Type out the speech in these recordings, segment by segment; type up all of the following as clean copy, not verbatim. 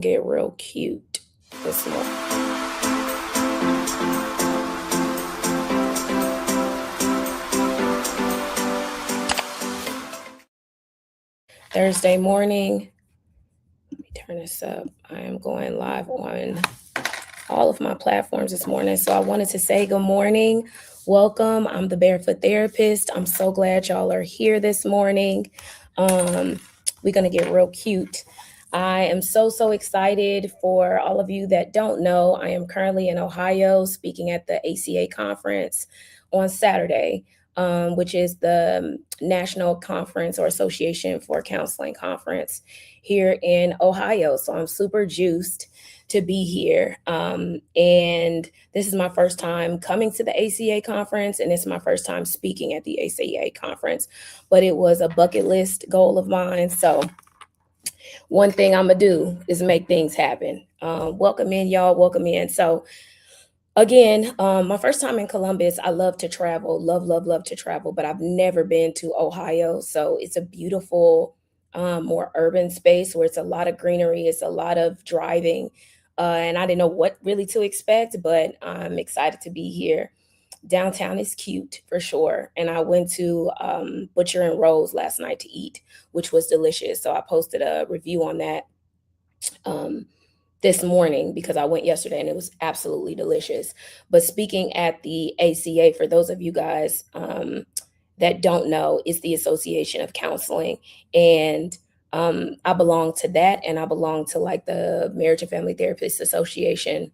Get real cute this morning. Thursday morning. Let me turn this up. I am going live on all of my platforms this morning. So I wanted to say good morning. Welcome. I'm the Barefoot Therapist. I'm so glad y'all are here this morning. We're going to get real cute. I am so excited. For all of you that don't know, I am currently in Ohio speaking at the ACA conference on Saturday, which is the National Conference or Association for Counseling Conference here in Ohio. So I'm super juiced to be here. And this is my first time coming to the ACA conference, and it's my first time speaking at the ACA conference, but it was a bucket list goal of mine. So one thing I'm gonna do is make things happen. Welcome in, y'all. Welcome in. So again, my first time in Columbus. I love to travel, love to travel, but I've never been to Ohio. So it's a beautiful, more urban space where it's a lot of greenery, it's a lot of driving. And I didn't know what really to expect, but I'm excited to be here. Downtown is cute for sure. And I went to Butcher and Rose last night to eat, which was delicious. So I posted a review on that um, this morning because I went yesterday and it was absolutely delicious. But speaking at the ACA, for those of you guys that don't know, is the Association of Counseling. And I belong to that, and I belong to like the Marriage and Family Therapists Association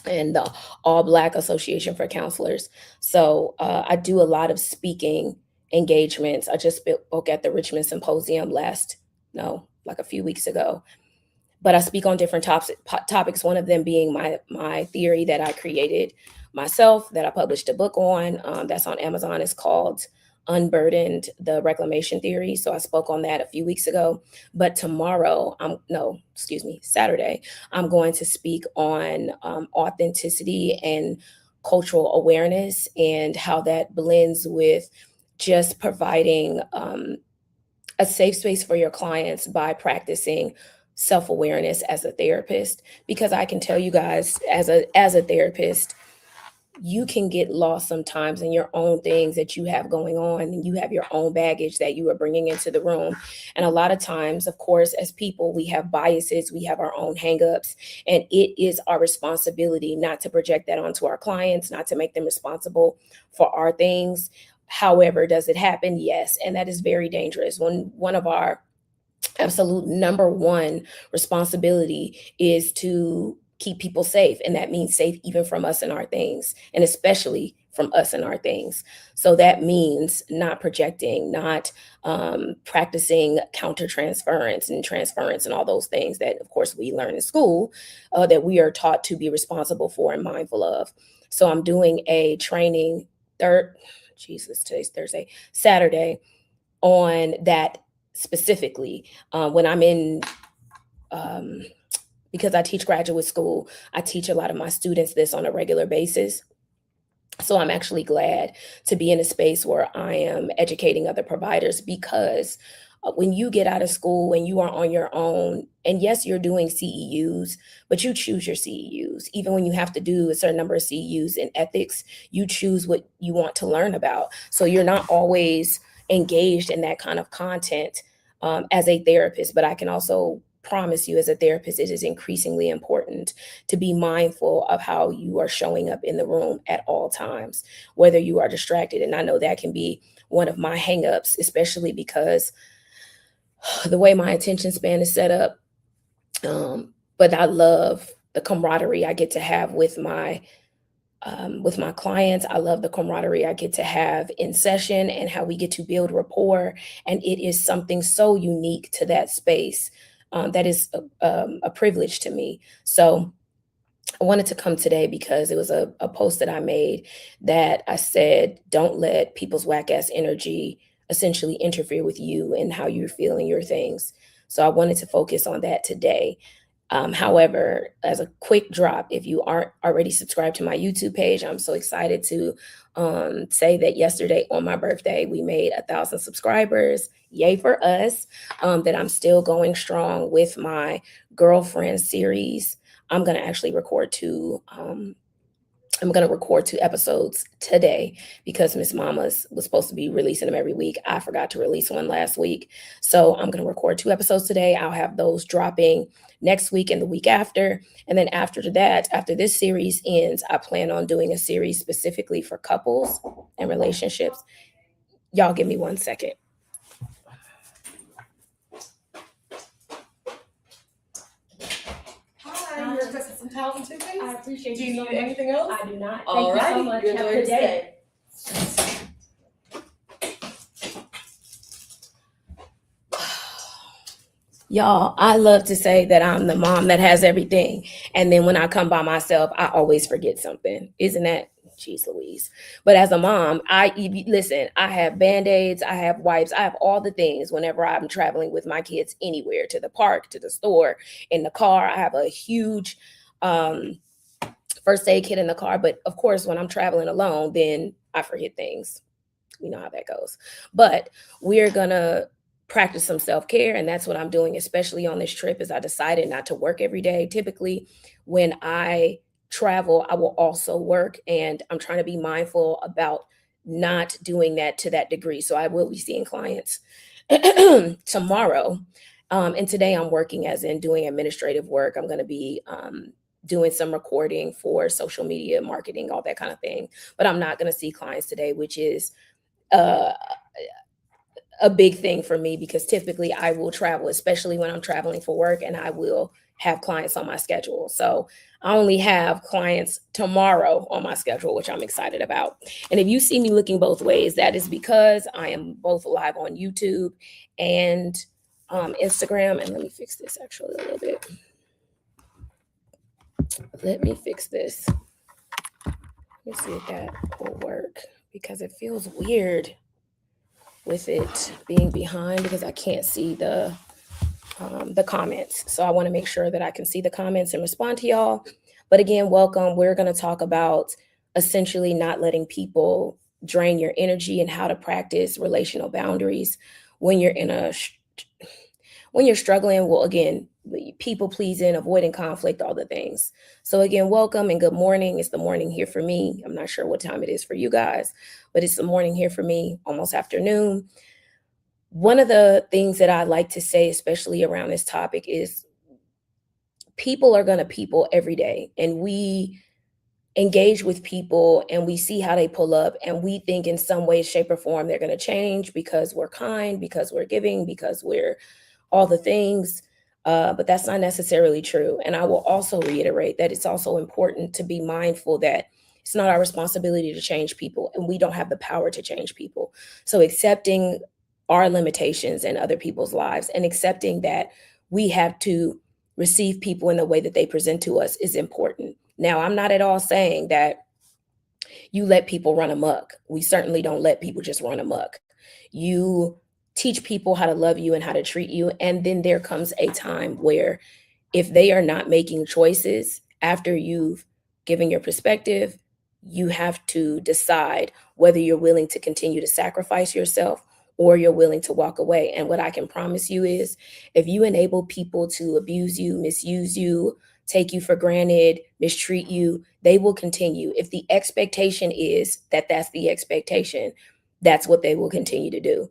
and the All Black Association for Counselors. So I do a lot of speaking engagements. I just spoke at the Richmond Symposium like a few weeks ago. But I speak on different topics. One of them being my theory that I created myself, that I published a book on. That's on Amazon. It's called Unburdened: The Reclamation Theory. So I spoke on that a few weeks ago. But Saturday, I'm going to speak on authenticity and cultural awareness and how that blends with just providing a safe space for your clients by practicing self-awareness as a therapist. Because I can tell you guys, as a therapist, you can get lost sometimes in your own things that you have going on, and you have your own baggage that you are bringing into the room. And a lot of times, of course, as people, we have biases, we have our own hangups, and it is our responsibility not to project that onto our clients, not to make them responsible for our things. However, does it happen? Yes. And that is very dangerous. When one of our absolute number one responsibility is to keep people safe, and that means safe even from us and our things, and especially from us and our things. So that means not projecting, not practicing countertransference and transference and all those things that, of course, we learn in school, that we are taught to be responsible for and mindful of. So I'm doing a training today's Thursday, Saturday, on that specifically. When I'm in, because I teach graduate school, I teach a lot of my students this on a regular basis. So I'm actually glad to be in a space where I am educating other providers, because when you get out of school and you are on your own, and yes, you're doing CEUs, but you choose your CEUs. Even when you have to do a certain number of CEUs in ethics, you choose what you want to learn about. So you're not always engaged in that kind of content as a therapist. But I can also promise you, as a therapist, it is increasingly important to be mindful of how you are showing up in the room at all times, whether you are distracted. And I know that can be one of my hangups, especially because the way my attention span is set up. But I love the camaraderie I get to have with my clients. I love the camaraderie I get to have in session and how we get to build rapport. And it is something so unique to that space, that is a privilege to me. So I wanted to come today because it was a post that I made that I said, don't let people's whack ass energy essentially interfere with you and how you're feeling your things. So I wanted to focus on that today. However, as a quick drop, if you aren't already subscribed to my YouTube page, I'm so excited to say that yesterday on my birthday, we made 1,000 subscribers. Yay for us. That I'm still going strong with my girlfriend series. I'm going to actually record two. I'm going to record 2 episodes today because Miss Mama's was supposed to be releasing them every week. I forgot to release one last week. So I'm going to record 2 episodes today. I'll have those dropping next week and the week after. And then after that, after this series ends, I plan on doing a series specifically for couples and relationships. Y'all give me 1 second. Hi, you're cooking some towels and toothpaste? I appreciate Do you you so need much. anything else? I do not. All Thank you so righty. much. You Have a enjoy good your day. stay. Y'all, I love to say that I'm the mom that has everything. And then when I come by myself, I always forget something. Isn't that, geez Louise? But as a mom, listen, I have Band-Aids, I have wipes, I have all the things whenever I'm traveling with my kids anywhere, to the park, to the store, in the car. I have a huge first aid kit in the car. But of course, when I'm traveling alone, then I forget things. You know how that goes. But we're gonna practice some self-care, and that's what I'm doing, especially on this trip, is I decided not to work every day. Typically when I travel, I will also work, and I'm trying to be mindful about not doing that to that degree. So I will be seeing clients tomorrow, and today I'm working, as in doing administrative work. I'm going to be doing some recording for social media marketing, all that kind of thing, but I'm not going to see clients today, which is uh, a big thing for me, because typically I will travel, especially when I'm traveling for work, and I will have clients on my schedule. So I only have clients tomorrow on my schedule, which I'm excited about. And if you see me looking both ways, that is because I am both live on YouTube and Instagram. And let me fix this actually a little bit. Let me fix this. Let me see if that will work, because it feels weird with it being behind, because I can't see the comments. So I want to make sure that I can see the comments and respond to y'all. But again, welcome. We're going to talk about essentially not letting people drain your energy and how to practice relational boundaries when you're when you're struggling. Well, again, people pleasing, avoiding conflict, all the things. So again, welcome and good morning. It's the morning here for me. I'm not sure what time it is for you guys, but it's the morning here for me, almost afternoon. One of the things that I like to say, especially around this topic, is people are going to people every day, and we engage with people and we see how they pull up, and we think in some way, shape, or form they're going to change because we're kind, because we're giving, because we're all the things. But that's not necessarily true. And I will also reiterate that it's also important to be mindful that it's not our responsibility to change people, and we don't have the power to change people. So accepting our limitations in other people's lives, and accepting that we have to receive people in the way that they present to us, is important. Now, I'm not at all saying that you let people run amok. We certainly don't let people just run amok. You teach people how to love you and how to treat you. And then there comes a time where, if they are not making choices after you've given your perspective, you have to decide whether you're willing to continue to sacrifice yourself or you're willing to walk away. And what I can promise you is, if you enable people to abuse you, misuse you, take you for granted, mistreat you, they will continue. If the expectation is that that's the expectation, that's what they will continue to do.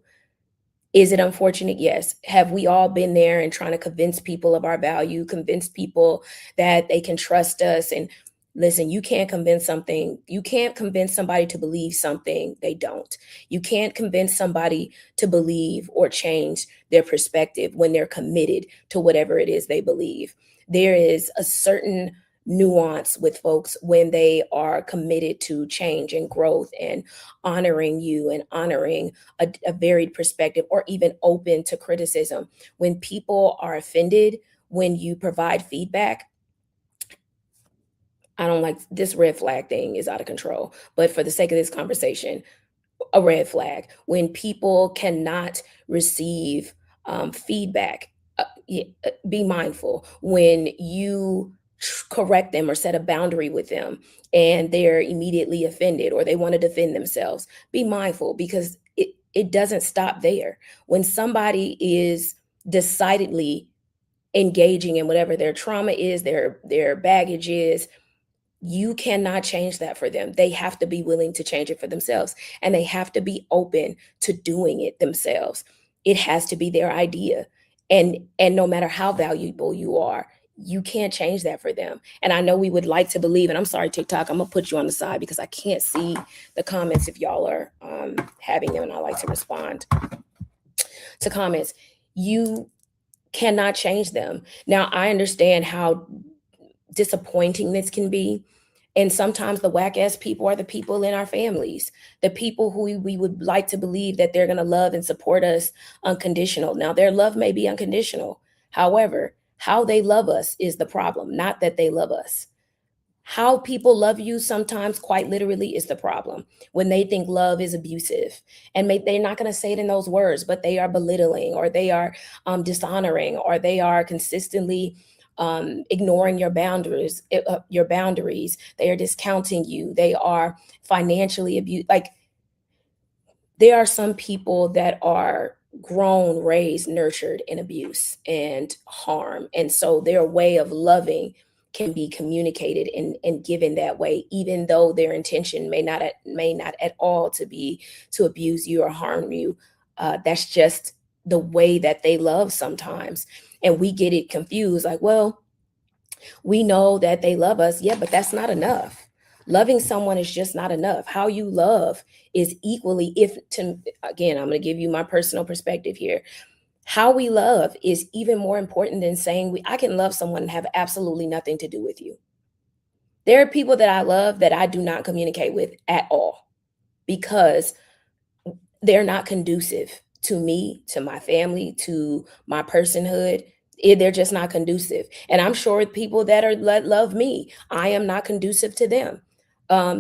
Is it unfortunate? Yes. Have we all been there and trying to convince people of our value, convince people that they can trust us? And listen, you can't convince somebody to believe something they don't. You can't convince somebody to believe or change their perspective when they're committed to whatever it is they believe. There is a certain nuance with folks when they are committed to change and growth and honoring you and honoring a varied perspective, or even open to criticism. When people are offended when you provide feedback, I don't like this. Red flag thing is out of control. But for the sake of this conversation, a red flag when people cannot receive feedback. be mindful when you correct them or set a boundary with them and they're immediately offended or they want to defend themselves. Be mindful, because it doesn't stop there. When somebody is decidedly engaging in whatever their trauma is, their baggage is, you cannot change that for them. They have to be willing to change it for themselves, and they have to be open to doing it themselves. It has to be their idea. And no matter how valuable you are, you can't change that for them. And I know we would like to believe, and I'm sorry, TikTok, I'm gonna put you on the side because I can't see the comments if y'all are having them, and I like to respond to comments. You cannot change them. Now, I understand how disappointing this can be. And sometimes the whack ass people are the people in our families, the people who we would like to believe that they're going to love and support us unconditional. Now, their love may be unconditional. However, how they love us is the problem, not that they love us. How people love you sometimes, quite literally, is the problem. When they think love is abusive, and they're not going to say it in those words, but they are belittling, or they are dishonoring, or they are consistently ignoring your boundaries. Your boundaries. They are discounting you. They are financially abused. Like, there are some people that are grown, raised, nurtured in abuse and harm. And so their way of loving can be communicated and given that way, even though their intention may not at all to be to abuse you or harm you. That's just the way that they love sometimes. And we get it confused, like, well, we know that they love us. Yeah, but that's not enough. Loving someone is just not enough. How you love is equally, if to, again, I'm going to give you my personal perspective here. How we love is even more important than saying I can love someone and have absolutely nothing to do with you. There are people that I love that I do not communicate with at all because they're not conducive to me, to my family, to my personhood. They're just not conducive. And I'm sure people that love me, I am not conducive to them.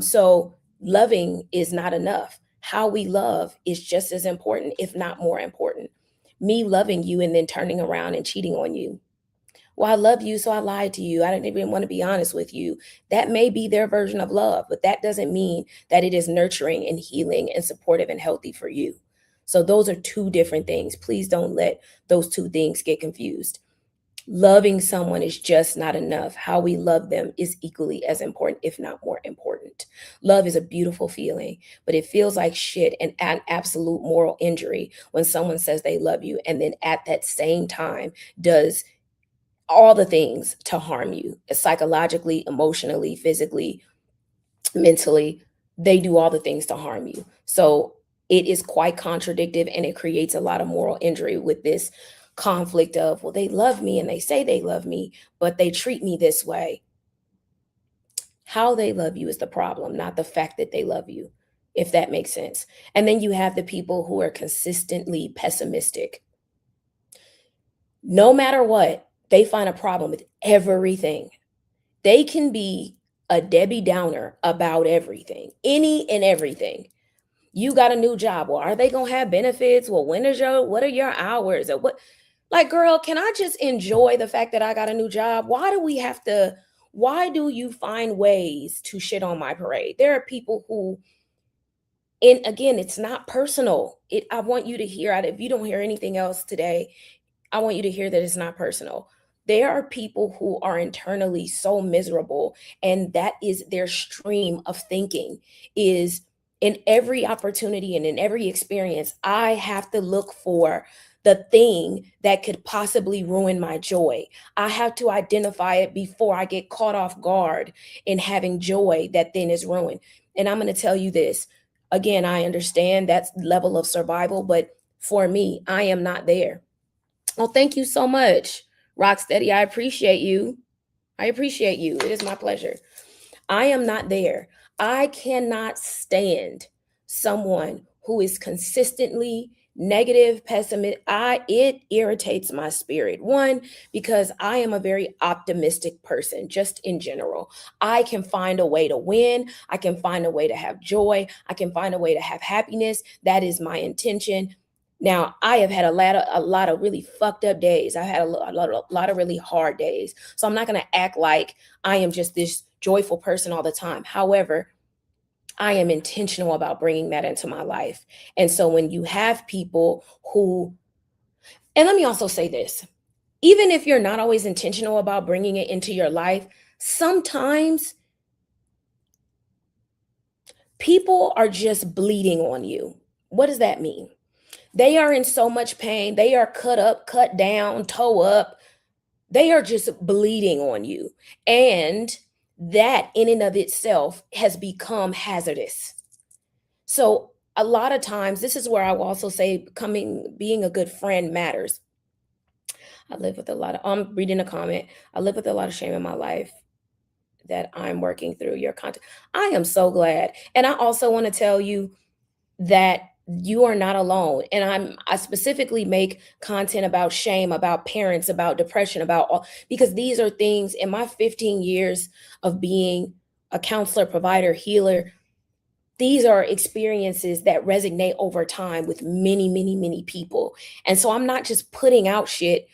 So loving is not enough. How we love is just as important, if not more important. Me loving you and then turning around and cheating on you. Well, I love you, so I lied to you. I didn't even want to be honest with you. That may be their version of love, but that doesn't mean that it is nurturing and healing and supportive and healthy for you. So those are two different things. Please don't let those two things get confused. Loving someone is just not enough. How we love them is equally as important, if not more important. Love is a beautiful feeling, but it feels like shit and an absolute moral injury when someone says they love you and then at that same time does all the things to harm you psychologically, emotionally, physically, mentally. They do all the things to harm you. So it is quite contradictive, and it creates a lot of moral injury with this conflict of, well, they love me and they say they love me, but they treat me this way. How they love you is the problem, not the fact that they love you, if that makes sense. And then you have the people who are consistently pessimistic. No matter what, they find a problem with everything. They can be a Debbie Downer about everything, any and everything. You got a new job. Well, are they going to have benefits? Well, what are your hours? Or what? Like, girl, can I just enjoy the fact that I got a new job? Why do you find ways to shit on my parade? There are people who, and again, it's not personal. I want you to hear out. If you don't hear anything else today, I want you to hear that it's not personal. There are people who are internally so miserable, and that is their stream of thinking is in every opportunity and in every experience, I have to look for the thing that could possibly ruin my joy. I have to identify it before I get caught off guard in having joy that then is ruined. And I'm going to tell you this. Again, I understand that level of survival, but for me, I am not there. Oh, thank you so much, Rocksteady. I appreciate you. I appreciate you. It is my pleasure. I am not there. I cannot stand someone who is consistently negative, pessimistic. It irritates my spirit. One, because I am a very optimistic person, just in general. I can find a way to win. I can find a way to have joy. I can find a way to have happiness. That is my intention. Now, I have had a lot of really fucked up days. I've had a lot of really hard days. So I'm not going to act like I am just this joyful person all the time. However, I am intentional about bringing that into my life. And so when you have people who, and let me also say this, even if you're not always intentional about bringing it into your life, sometimes people are just bleeding on you. What does that mean? They are in so much pain. They are cut up, cut down, toe up. They are just bleeding on you. And that in and of itself has become hazardous. So a lot of times, this is where I will also say being a good friend matters. I live with a lot of, I'm reading a comment. I live with a lot of shame in my life that I'm working through your content. I am so glad. And I also want to tell you that you are not alone. And I specifically make content about shame, about parents, about depression, about all, because these are things in my 15 years of being a counselor, provider, healer. These are experiences that resonate over time with many, many, many people. And so I'm not just putting out shit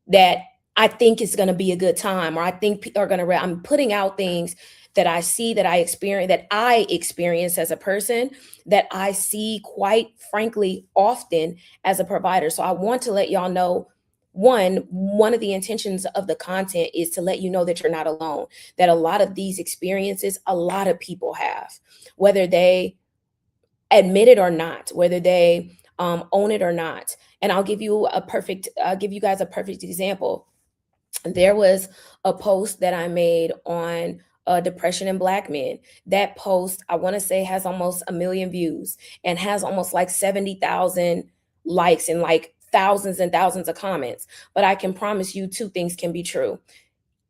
that I think is going to be a good time, or I think people are going to I'm putting out things that I see, that I experience as a person, that I see quite frankly often as a provider. So I want to let y'all know, one of the intentions of the content is to let you know that you're not alone, that a lot of these experiences a lot of people have, whether they admit it or not, whether they own it or not. And I'll give you guys a perfect example. There was a post that I made on depression in Black men. That post, I want to say, has almost 1 million views and has almost like 70,000 likes and like thousands and thousands of comments. But I can promise you two things can be true.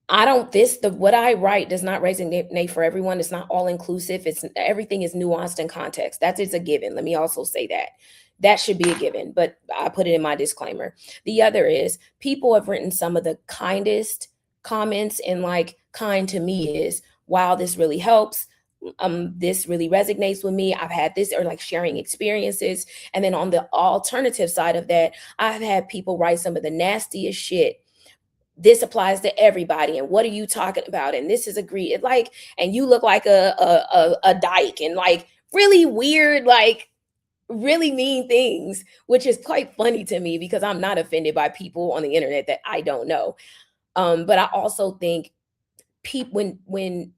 I don't this the what I write does not resonate for everyone. It's not all inclusive. It's everything is nuanced in context. That is a given. Let me also say that. That should be a given, but I put it in my disclaimer. The other is people have written some of the kindest comments, and like kind to me is, wow, this really helps. This really resonates with me. I've had this, or like sharing experiences. And then on the alternative side of that, I've had people write some of the nastiest shit. This applies to everybody, and what are you talking about, and this is agreed, like, and you look like a dyke, and like really weird, like really mean things, which is quite funny to me because I'm not offended by people on the internet that I don't know. But I also think people when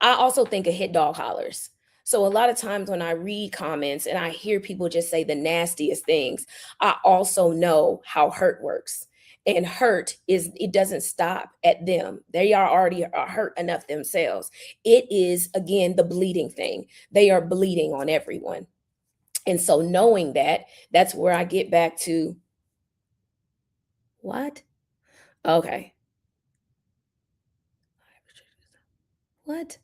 I also think a hit dog hollers. So a lot of times when I read comments and I hear people just say the nastiest things, I also know how hurt works. And hurt is, it doesn't stop at them. They are already are hurt enough themselves. It is again the bleeding thing. They are bleeding on everyone. And so knowing that, that's where I get back to what? Okay. What?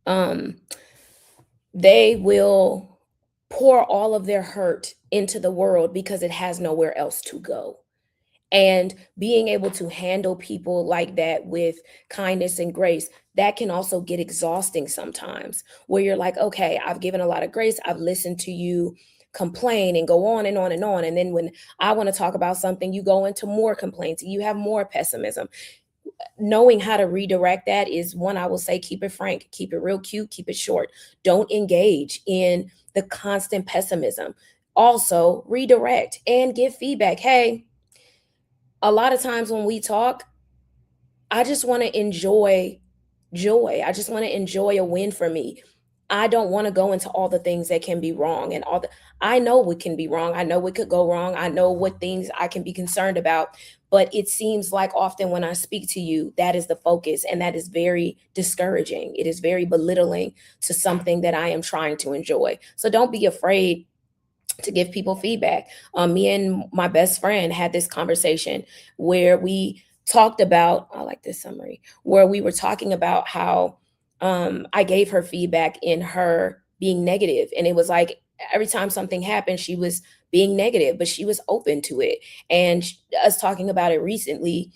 Um they will pour all of their hurt into the world because it has nowhere else to go. And being able to handle people like that with kindness and grace, that can also get exhausting sometimes, where you're like, okay, I've given a lot of grace, I've listened to you complain and go on and on and on. And then when I want to talk about something, you go into more complaints, you have more pessimism. Knowing how to redirect that is one, I will say, keep it frank, keep it real cute, keep it short. Don't engage in the constant pessimism. Also, redirect and give feedback. Hey, a lot of times when we talk, I just want to enjoy joy. I just want to enjoy a win for me. I don't want to go into all the things that can be wrong and all the I know what can be wrong. I know what could go wrong. I know what things I can be concerned about, but it seems like often when I speak to you, that is the focus, and that is very discouraging. It is very belittling to something that I am trying to enjoy. So don't be afraid to give people feedback. Me and my best friend had this conversation where we talked about, I like this summary, where we were talking about how I gave her feedback in her being negative. And it was like every time something happened, she was being negative, but she was open to it. And us talking about it recently,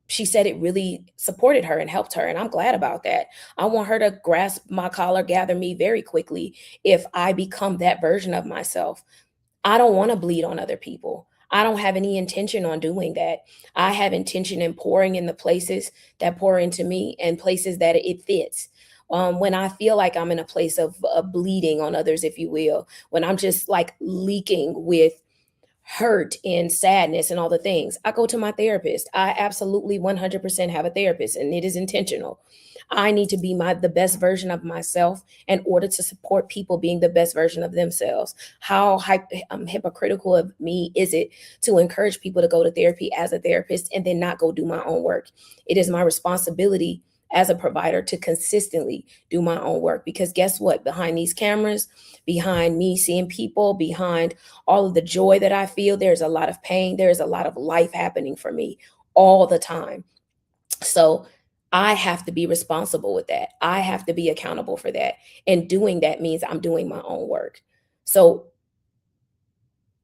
She said it really supported her and helped her, and I'm glad about that. I want her to grasp my collar, gather me very quickly if I become that version of myself. I don't want to bleed on other people. I don't have any intention on doing that. I have intention in pouring in the places that pour into me and places that it fits. When I feel like I'm in a place of bleeding on others, if you will, when I'm just like leaking with hurt and sadness and all the things, I go to my therapist. I absolutely 100% have a therapist, and it is intentional. I need to be the best version of myself in order to support people being the best version of themselves. How hypocritical of me is it to encourage people to go to therapy as a therapist and then not go do my own work? It is my responsibility as a provider to consistently do my own work, because guess what? Behind these cameras, behind me seeing people, behind all of the joy that I feel, there's a lot of pain, there's a lot of life happening for me all the time. So I have to be responsible with that. I have to be accountable for that. And doing that means I'm doing my own work. So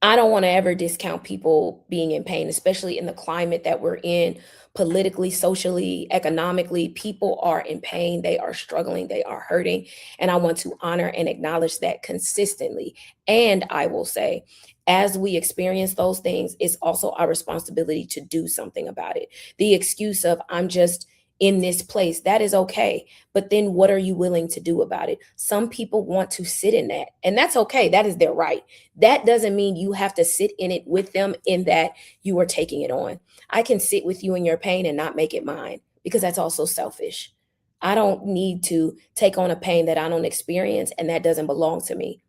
I don't want to ever discount people being in pain, especially in the climate that we're in, politically, socially, economically. People are in pain. They are struggling. They are hurting. And I want to honor and acknowledge that consistently. And I will say, as we experience those things, it's also our responsibility to do something about it. The excuse of, I'm just in this place, that is okay. But then what are you willing to do about it? Some people want to sit in that, and that's okay. That is their right. That doesn't mean you have to sit in it with them, in that you are taking it on. I can sit with you in your pain and not make it mine, because that's also selfish. I don't need to take on a pain that I don't experience and that doesn't belong to me.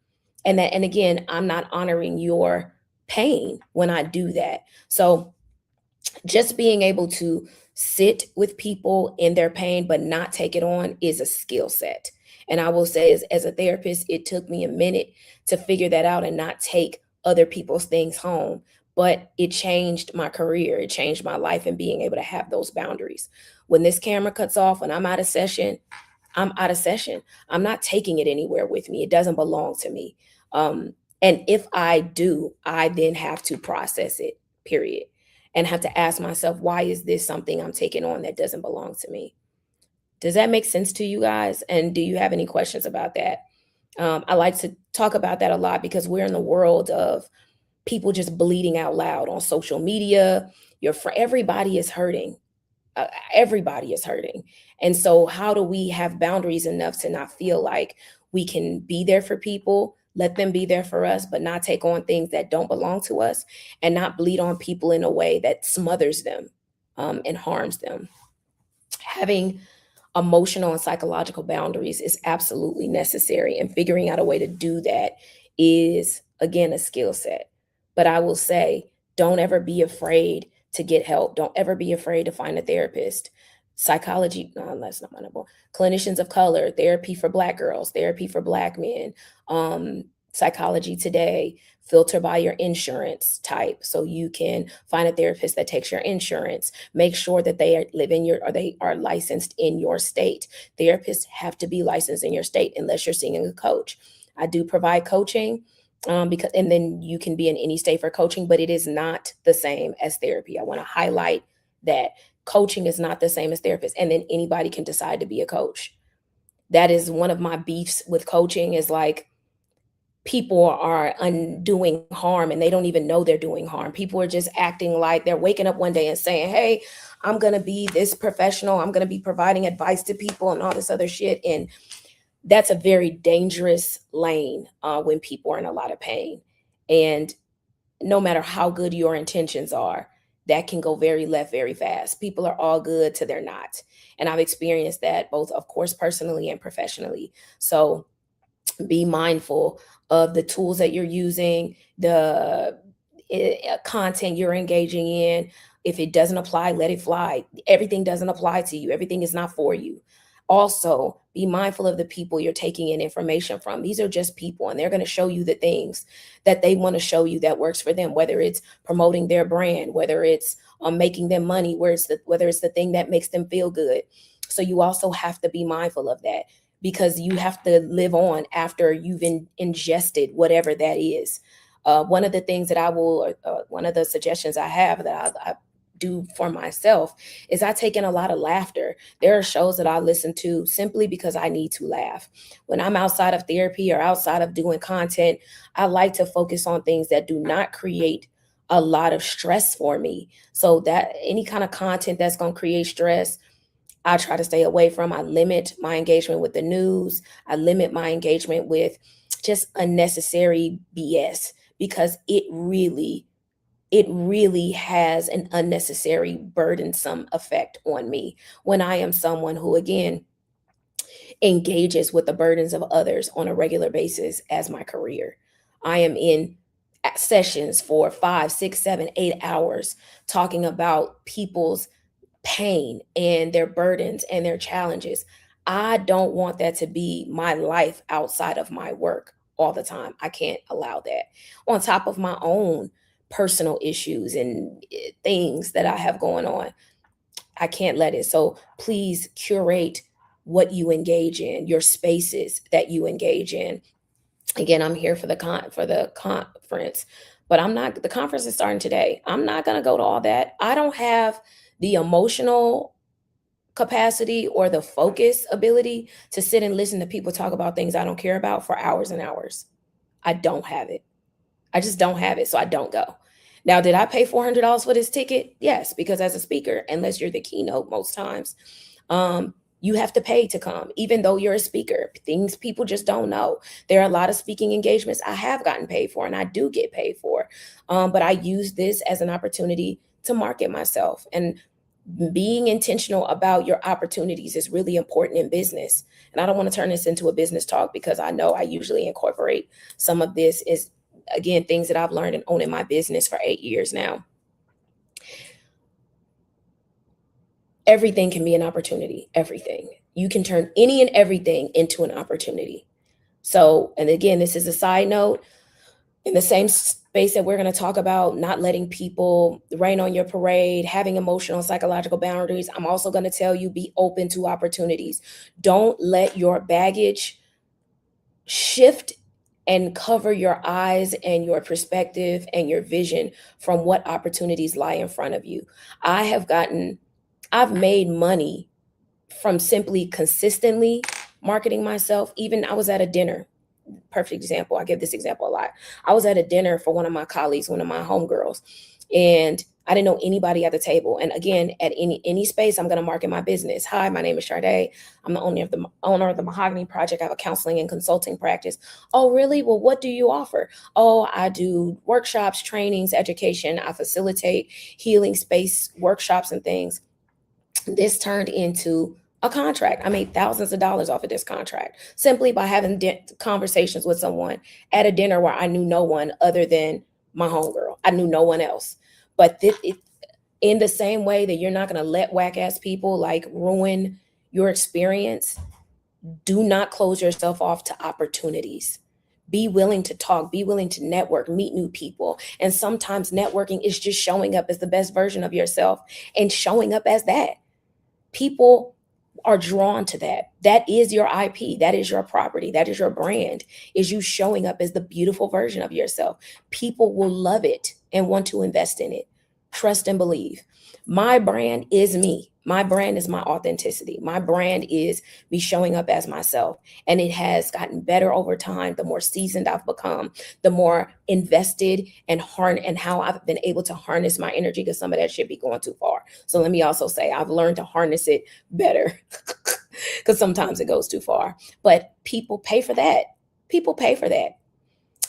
And again, I'm not honoring your pain when I do that. So just being able to sit with people in their pain but not take it on is a skill set. And I will say, as a therapist, it took me a minute to figure that out and not take other people's things home. But it changed my career, it changed my life, and being able to have those boundaries. When this camera cuts off, when I'm out of session, I'm out of session. I'm not taking it anywhere with me. It doesn't belong to me. And if I do, I then have to process it, period, and have to ask myself, why is this something I'm taking on that doesn't belong to me? Does that make sense to you guys? And do you have any questions about that? I like to talk about that a lot because we're in the world of people just bleeding out loud on social media. Everybody is hurting. Everybody is hurting. And so, how do we have boundaries enough to not feel like we can be there for people, let them be there for us, but not take on things that don't belong to us, and not bleed on people in a way that smothers them and harms them? Having emotional and psychological boundaries is absolutely necessary. And figuring out a way to do that is, again, a skill set. But I will say, don't ever be afraid to get help. Don't ever be afraid to find a therapist. Psychology, no, that's not my. Clinicians of color, therapy for Black girls, therapy for Black men, Psychology Today, filter by your insurance type so you can find a therapist that takes your insurance. Make sure that they are licensed in your state. Therapists have to be licensed in your state unless you're seeing a coach. I do provide coaching, because, and then you can be in any state for coaching, but it is not the same as therapy. I want to highlight that coaching is not the same as therapist, and then anybody can decide to be a coach. That is one of my beefs with coaching, is like, people are undoing harm and they don't even know they're doing harm. People are just acting like they're waking up one day and saying, hey, I'm going to be this professional, I'm going to be providing advice to people and all this other shit. And that's a very dangerous lane when people are in a lot of pain. And no matter how good your intentions are, that can go very left very fast. People are all good till they're not. And I've experienced that both, of course, personally and professionally. So be mindful of the tools that you're using, the content you're engaging in. If it doesn't apply, let it fly. Everything doesn't apply to you. Everything is not for you. Also, be mindful of the people you're taking in information from. These are just people, and they're going to show you the things that they want to show you that works for them, whether it's promoting their brand, whether it's making them money, whether it's the thing that makes them feel good. So you also have to be mindful of that, because you have to live on after you've ingested whatever that is. One of the things that one of the suggestions I have that I do for myself is I take in a lot of laughter. There are shows that I listen to simply because I need to laugh. When I'm outside of therapy or outside of doing content, I like to focus on things that do not create a lot of stress for me. So that any kind of content that's going to create stress, I try to stay away from. I limit my engagement with the news. I limit my engagement with just unnecessary BS because it really has an unnecessary burdensome effect on me when I am someone who again engages with the burdens of others on a regular basis as my career. I am in sessions for 5, 6, 7, 8 hours talking about people's pain and their burdens and their challenges. I don't want that to be my life outside of my work all the time. I can't allow that. On top of my own personal issues and things that I have going on, I can't let it. So please curate what you engage in, your spaces that you engage in. Again, I'm here for the conference, but I'm not the conference is starting today. I'm not going to go to all that. I don't have the emotional capacity or the focus ability to sit and listen to people talk about things I don't care about for hours and hours. I don't have it. I just don't have it, so I don't go. Now, did I pay $400 for this ticket? Yes, because as a speaker, unless you're the keynote most times, you have to pay to come, even though you're a speaker. Things people just don't know. There are a lot of speaking engagements I have gotten paid for, and I do get paid for. But I use this as an opportunity to market myself. And being intentional about your opportunities is really important in business. And I don't want to turn this into a business talk because I know I usually incorporate some of this is again things that I've learned and owning my business for 8 years now. Everything can be an opportunity. Everything. You can turn any and everything into an opportunity. So, and again, this is a side note. In the same space that we're going to talk about not letting people rain on your parade, having emotional and psychological boundaries, I'm also going to tell you be open to opportunities. Don't let your baggage shift and cover your eyes and your perspective and your vision from what opportunities lie in front of you. I've made money from simply consistently marketing myself. Even I was at a dinner, perfect example. I give this example a lot. I was at a dinner for one of my colleagues, one of my homegirls, and I didn't know anybody at the table. And again, at any space, I'm going to market my business. Hi, my name is Sade. I'm the owner of the Mahogany Project. I have a counseling and consulting practice. Oh, really? Well, what do you offer? Oh, I do workshops, trainings, education. I facilitate healing space workshops and things. This turned into a contract. I made thousands of dollars off of this contract simply by having conversations with someone at a dinner where I knew no one other than my homegirl. I knew no one else. But in the same way that you're not going to let whack ass people like ruin your experience, do not close yourself off to opportunities. Be willing to talk, be willing to network, meet new people. And sometimes networking is just showing up as the best version of yourself and showing up as that. People are drawn to that. That is your IP. That is your property. That is your brand, is you showing up as the beautiful version of yourself. People will love it and want to invest in it. Trust and believe. My brand is me. My brand is my authenticity. My brand is me showing up as myself. And it has gotten better over time. The more seasoned I've become, the more invested and how I've been able to harness my energy, because some of that should be going too far. So let me also say I've learned to harness it better because sometimes it goes too far. But people pay for that. People pay for that.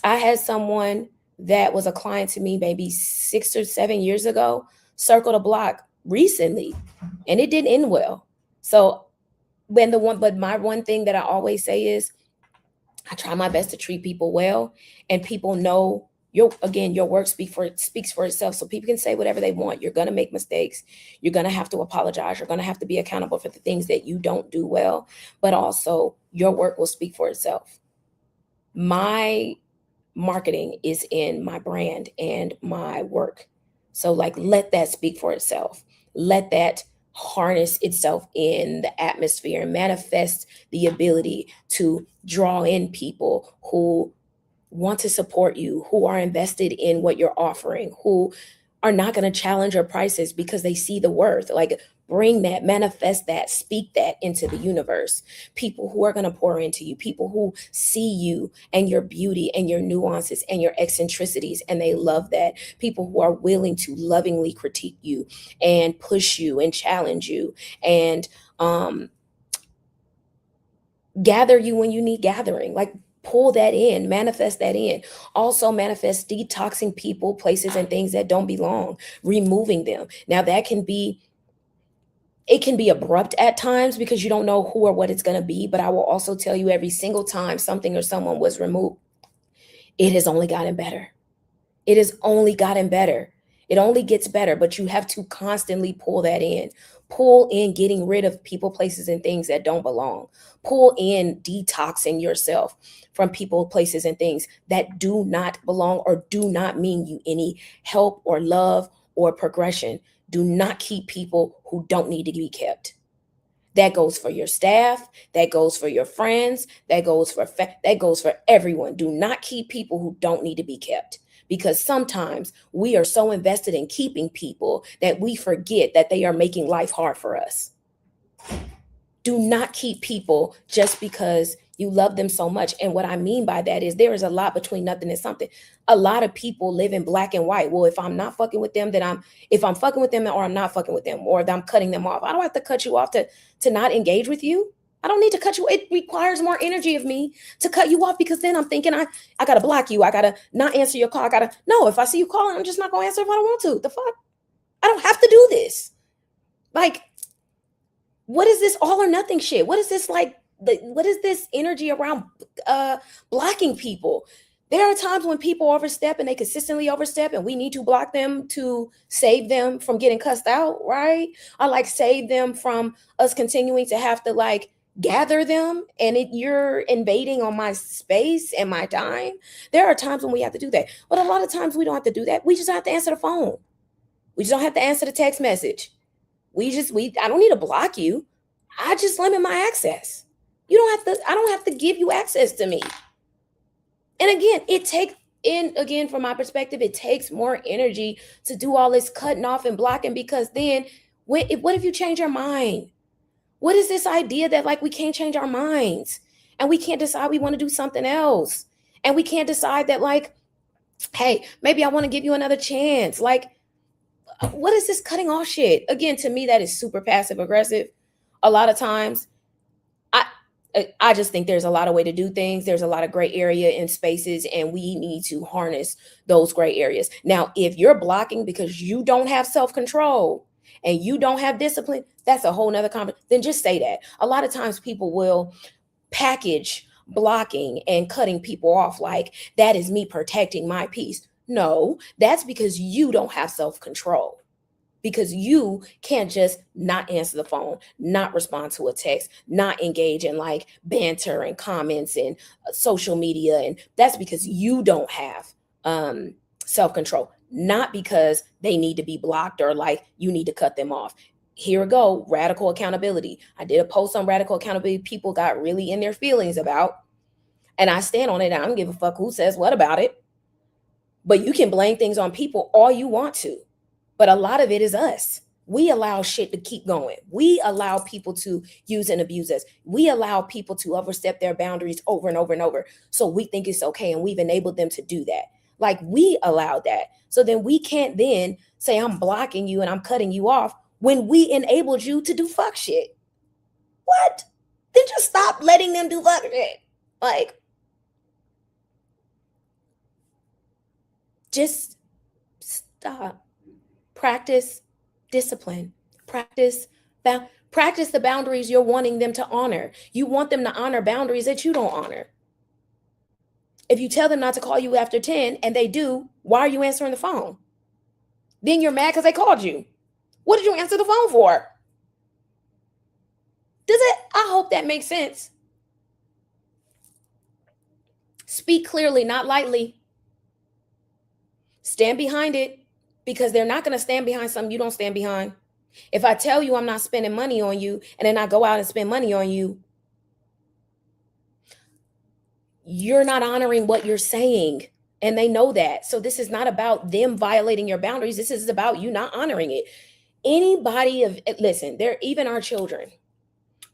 I had someone that was a client to me maybe 6 or 7 years ago circle the block recently, and it didn't end well. So my one thing that I always say is I try my best to treat people well, and people know your work speaks for itself. So people can say whatever they want. You're going to make mistakes. You're going to have to apologize. You're going to have to be accountable for the things that you don't do well, but also your work will speak for itself. My marketing is in my brand and my work. So let that speak for itself. Let that harness itself in the atmosphere and manifest the ability to draw in people who want to support you, who are invested in what you're offering, who are not going to challenge your prices because they see the worth. Like, bring that, manifest that, speak that into the universe. People who are going to pour into you, people who see you and your beauty and your nuances and your eccentricities, and they love that. People who are willing to lovingly critique you and push you and challenge you and gather you when you need gathering. Like, pull that in, manifest that in. Also manifest detoxing people, places, and things that don't belong, removing them. Now that can be, it can be abrupt at times because you don't know who or what it's going to be. But I will also tell you, every single time something or someone was removed, it has only gotten better. It has only gotten better. It only gets better, but you have to constantly pull that in. Pull in getting rid of people, places, and things that don't belong. Pull in detoxing yourself from people, places, and things that do not belong or do not mean you any help or love or progression. Do not keep people who don't need to be kept. That goes for your staff, that goes for your friends, that goes for everyone. Do not keep people who don't need to be kept, because sometimes we are so invested in keeping people that we forget that they are making life hard for us. Do not keep people just because you love them so much. And what I mean by that is there is a lot between nothing and something. A lot of people live in black and white. Well, if I'm not fucking with them, then if I'm fucking with them, or I'm not fucking with them, or if I'm cutting them off. I don't have to cut you off to not engage with you. I don't need to cut you. It requires more energy of me to cut you off, because then I'm thinking I gotta block you. I gotta not answer your call. No, if I see you calling, I'm just not gonna answer if I don't want to. The fuck? I don't have to do this. Like, what is this all or nothing shit? What is this like? What is this energy around blocking people? There are times when people overstep and they consistently overstep, and we need to block them to save them from getting cussed out, right? Or like save them from us continuing to have to like gather them, and you're invading on my space and my time. There are times when we have to do that, but a lot of times we don't have to do that. We just have to answer the phone. We just don't have to answer the text message. I don't need to block you. I just limit my access. I don't have to give you access to me. And again, from my perspective, it takes more energy to do all this cutting off and blocking, because then what if you change your mind? What is this idea that like we can't change our minds and we can't decide we want to do something else? And we can't decide that like, hey, maybe I want to give you another chance. Like, what is this cutting off shit? Again, to me, that is super passive aggressive. A lot of times, I just think there's a lot of way to do things. There's a lot of gray area in spaces, and we need to harness those gray areas. Now, if you're blocking because you don't have self-control and you don't have discipline, that's a whole nother conversation. Then just say that. A lot of times people will package blocking and cutting people off like that is me protecting my peace. No, that's because you don't have self-control. Because you can't just not answer the phone, not respond to a text, not engage in like banter and comments and social media. And that's because you don't have self-control, not because they need to be blocked or like you need to cut them off. Here we go, radical accountability. I did a post on radical accountability people got really in their feelings about, and I stand on it. I don't give a fuck who says what about it. But you can blame things on people all you want to. But a lot of it is us. We allow shit to keep going. We allow people to use and abuse us. We allow people to overstep their boundaries over and over and over. So we think it's okay, and we've enabled them to do that. Like, we allowed that. So then we can't then say I'm blocking you and I'm cutting you off when we enabled you to do fuck shit. What? Then just stop letting them do fuck shit. Like, just stop. Practice discipline. Practice the boundaries you're wanting them to honor. You want them to honor boundaries that you don't honor. If you tell them not to call you after 10 and they do, why are you answering the phone? Then you're mad because they called you. What did you answer the phone for? Does it? I hope that makes sense. Speak clearly, not lightly. Stand behind it. Because they're not going to stand behind something you don't stand behind. If I tell you I'm not spending money on you, and then I go out and spend money on you, you're not honoring what you're saying. And they know that. So this is not about them violating your boundaries. This is about you not honoring it. Listen, they're even our children.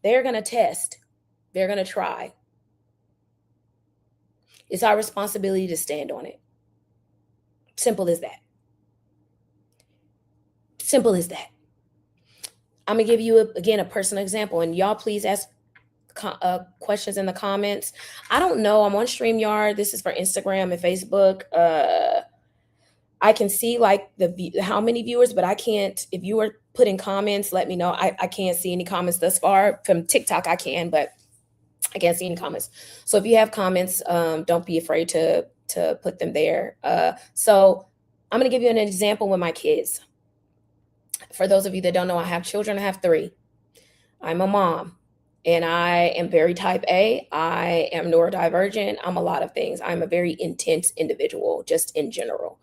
They're going to test. They're going to try. It's our responsibility to stand on it. Simple as that. Simple as that. I'm going to give you, again, a personal example. And y'all please ask questions in the comments. I don't know. I'm on StreamYard. This is for Instagram and Facebook. I can see like how many viewers, but I can't. If you are putting comments, let me know. I can't see any comments thus far. From TikTok, I can, but I can't see any comments. So if you have comments, don't be afraid to put them there. So I'm going to give you an example with my kids. For those of you that don't know, I have children. I have 3. I'm a mom. And I am very type A. I am neurodivergent. I'm a lot of things. I'm a very intense individual, just in general.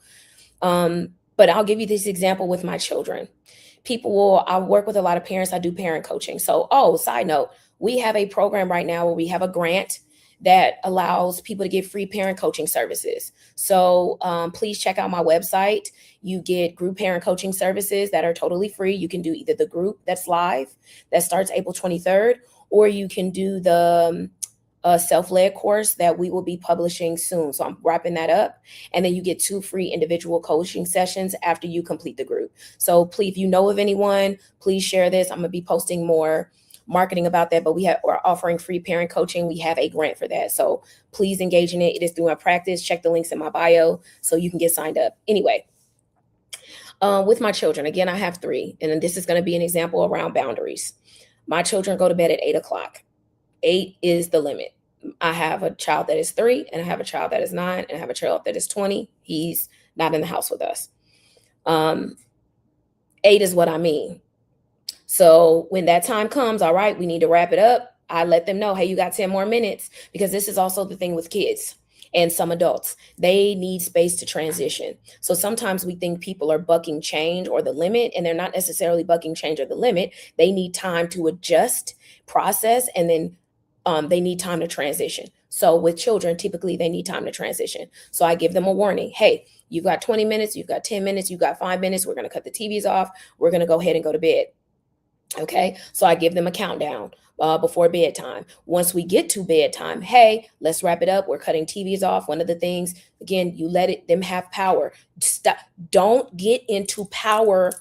But I'll give you this example with my children. I work with a lot of parents. I do parent coaching. So, side note, we have a program right now where we have a grant that allows people to get free parent coaching services. So please check out my website. You get group parent coaching services that are totally free. You can do either the group that's live, that starts April 23rd, or you can do the self-led course that we will be publishing soon. So I'm wrapping that up. And then you get 2 free individual coaching sessions after you complete the group. So please, if you know of anyone, please share this. I'm going to be posting more marketing about that, but we're offering free parent coaching. We have a grant for that. So please engage in it. It is through my practice. Check the links in my bio so you can get signed up. Anyway, with my children, again, I have 3, and this is going to be an example around boundaries. My children go to bed at 8:00. 8 is the limit. I have a child that is 3, and I have a child that is 9, and I have a child that is 20. He's not in the house with us. 8 is what I mean. So when that time comes, all right, we need to wrap it up. I let them know, hey, you got 10 more minutes, because this is also the thing with kids and some adults. They need space to transition. So sometimes we think people are bucking change or the limit, and they're not necessarily bucking change or the limit. They need time to adjust, process, and then they need time to transition. So with children, typically they need time to transition. So I give them a warning. Hey, you've got 20 minutes, you've got 10 minutes, you've got 5 minutes. We're going to cut the TVs off. We're going to go ahead and go to bed. Okay. So I give them a countdown before bedtime. Once we get to bedtime, hey, let's wrap it up. We're cutting TVs off. One of the things, again, you let them have power. Don't get into power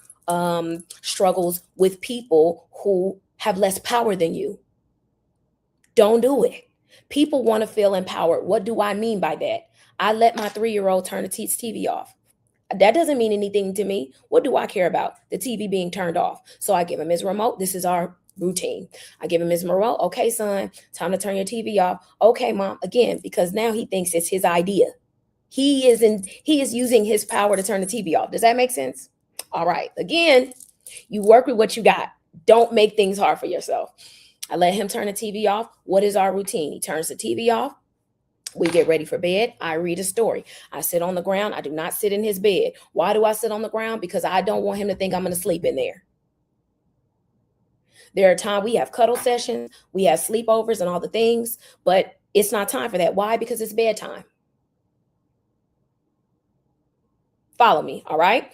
struggles with people who have less power than you. Don't do it. People want to feel empowered. What do I mean by that? I let my 3-year-old turn the TV off. That doesn't mean anything to me. What do I care about? The TV being turned off. So I give him his remote. This is our routine. I give him his remote. Okay, son, time to turn your TV off. Okay, mom. Again, because now he thinks it's his idea. He is using his power to turn the TV off. Does that make sense? All right. Again, you work with what you got. Don't make things hard for yourself. I let him turn the TV off. What is our routine? He turns the TV off. We get ready for bed. I read a story. I sit on the ground. I do not sit in his bed. Why do I sit on the ground? Because I don't want him to think I'm going to sleep in there. There are times we have cuddle sessions, we have sleepovers and all the things, but it's not time for that. Why? Because it's bedtime. Follow me, all right?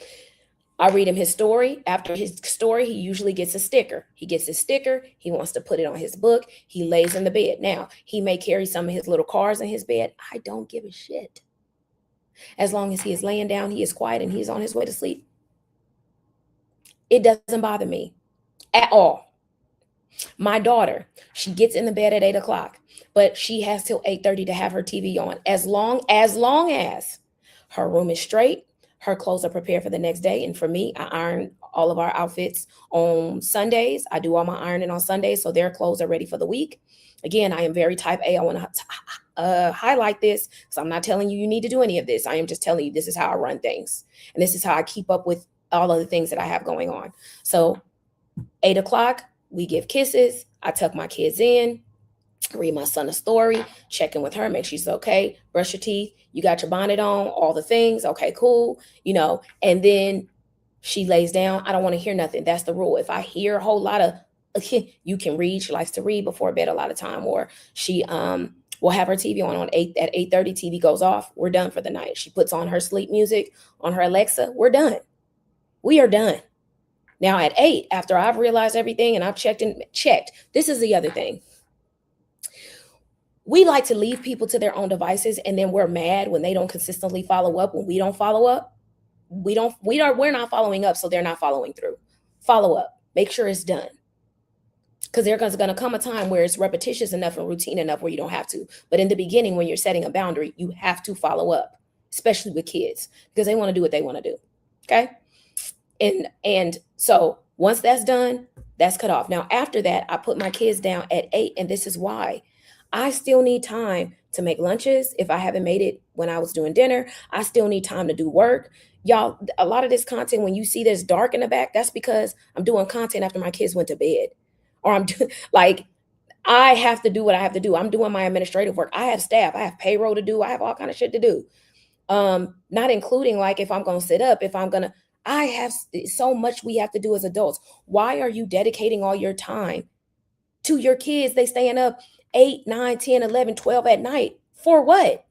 I read him his story. After his story, he usually gets a sticker. He gets his sticker. He wants to put it on his book. He lays in the bed. Now, he may carry some of his little cards in his bed. I don't give a shit. As long as he is laying down, he is quiet, and he's on his way to sleep. It doesn't bother me at all. My daughter, she gets in the bed at 8:00, but she has till 8:30 to have her TV on. As long as her room is straight, her clothes are prepared for the next day. And for me, I iron all of our outfits on Sundays. I do all my ironing on Sundays, so their clothes are ready for the week. Again, I am very type A. I want to highlight this, because I'm not telling you need to do any of this. I am just telling you this is how I run things. And this is how I keep up with all of the things that I have going on. So 8:00, we give kisses. I tuck my kids in, read my son a story, check in with her, make sure she's okay, brush your teeth, you got your bonnet on, all the things. Okay, cool. And then she lays down. I don't want to hear nothing. That's the rule. If I hear a whole lot of, you can read. She likes to read before bed a lot of time, or she We'll have her TV on 8 at 8:30. TV goes off. We're done for the night. She puts on her sleep music on her Alexa. We're done. We are done. Now at 8, after I've realized everything and I've checked, this is the other thing. We like to leave people to their own devices, and then we're mad when they don't consistently follow up. When we don't follow up, we're not following up, so they're not following through. Follow up. Make sure it's done. Because there's going to come a time where it's repetitious enough and routine enough where you don't have to. But in the beginning, when you're setting a boundary, you have to follow up, especially with kids, because they want to do what they want to do. Okay. And so once that's done, that's cut off. Now, after that, I put my kids down at 8. And this is why I still need time to make lunches. If I haven't made it when I was doing dinner, I still need time to do work. Y'all, a lot of this content, when you see this dark in the back, that's because I'm doing content after my kids went to bed. Or I'm like, I have to do what I have to do. I'm doing my administrative work. I have staff. I have payroll to do. I have all kind of shit to do. Not including like if I'm going to sit up, I have so much we have to do as adults. Why are you dedicating all your time to your kids? They staying up 8, 9, 10, 11, 12 at night. For what?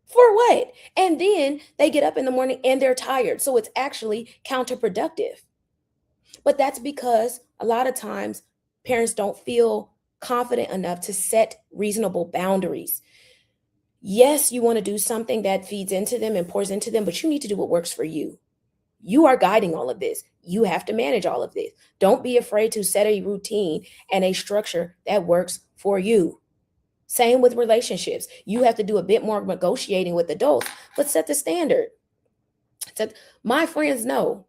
For what? And then they get up in the morning and they're tired. So it's actually counterproductive. But that's because a lot of times parents don't feel confident enough to set reasonable boundaries. Yes, you want to do something that feeds into them and pours into them, but you need to do what works for you. You are guiding all of this. You have to manage all of this. Don't be afraid to set a routine and a structure that works for you. Same with relationships. You have to do a bit more negotiating with adults, but set the standard. My friends know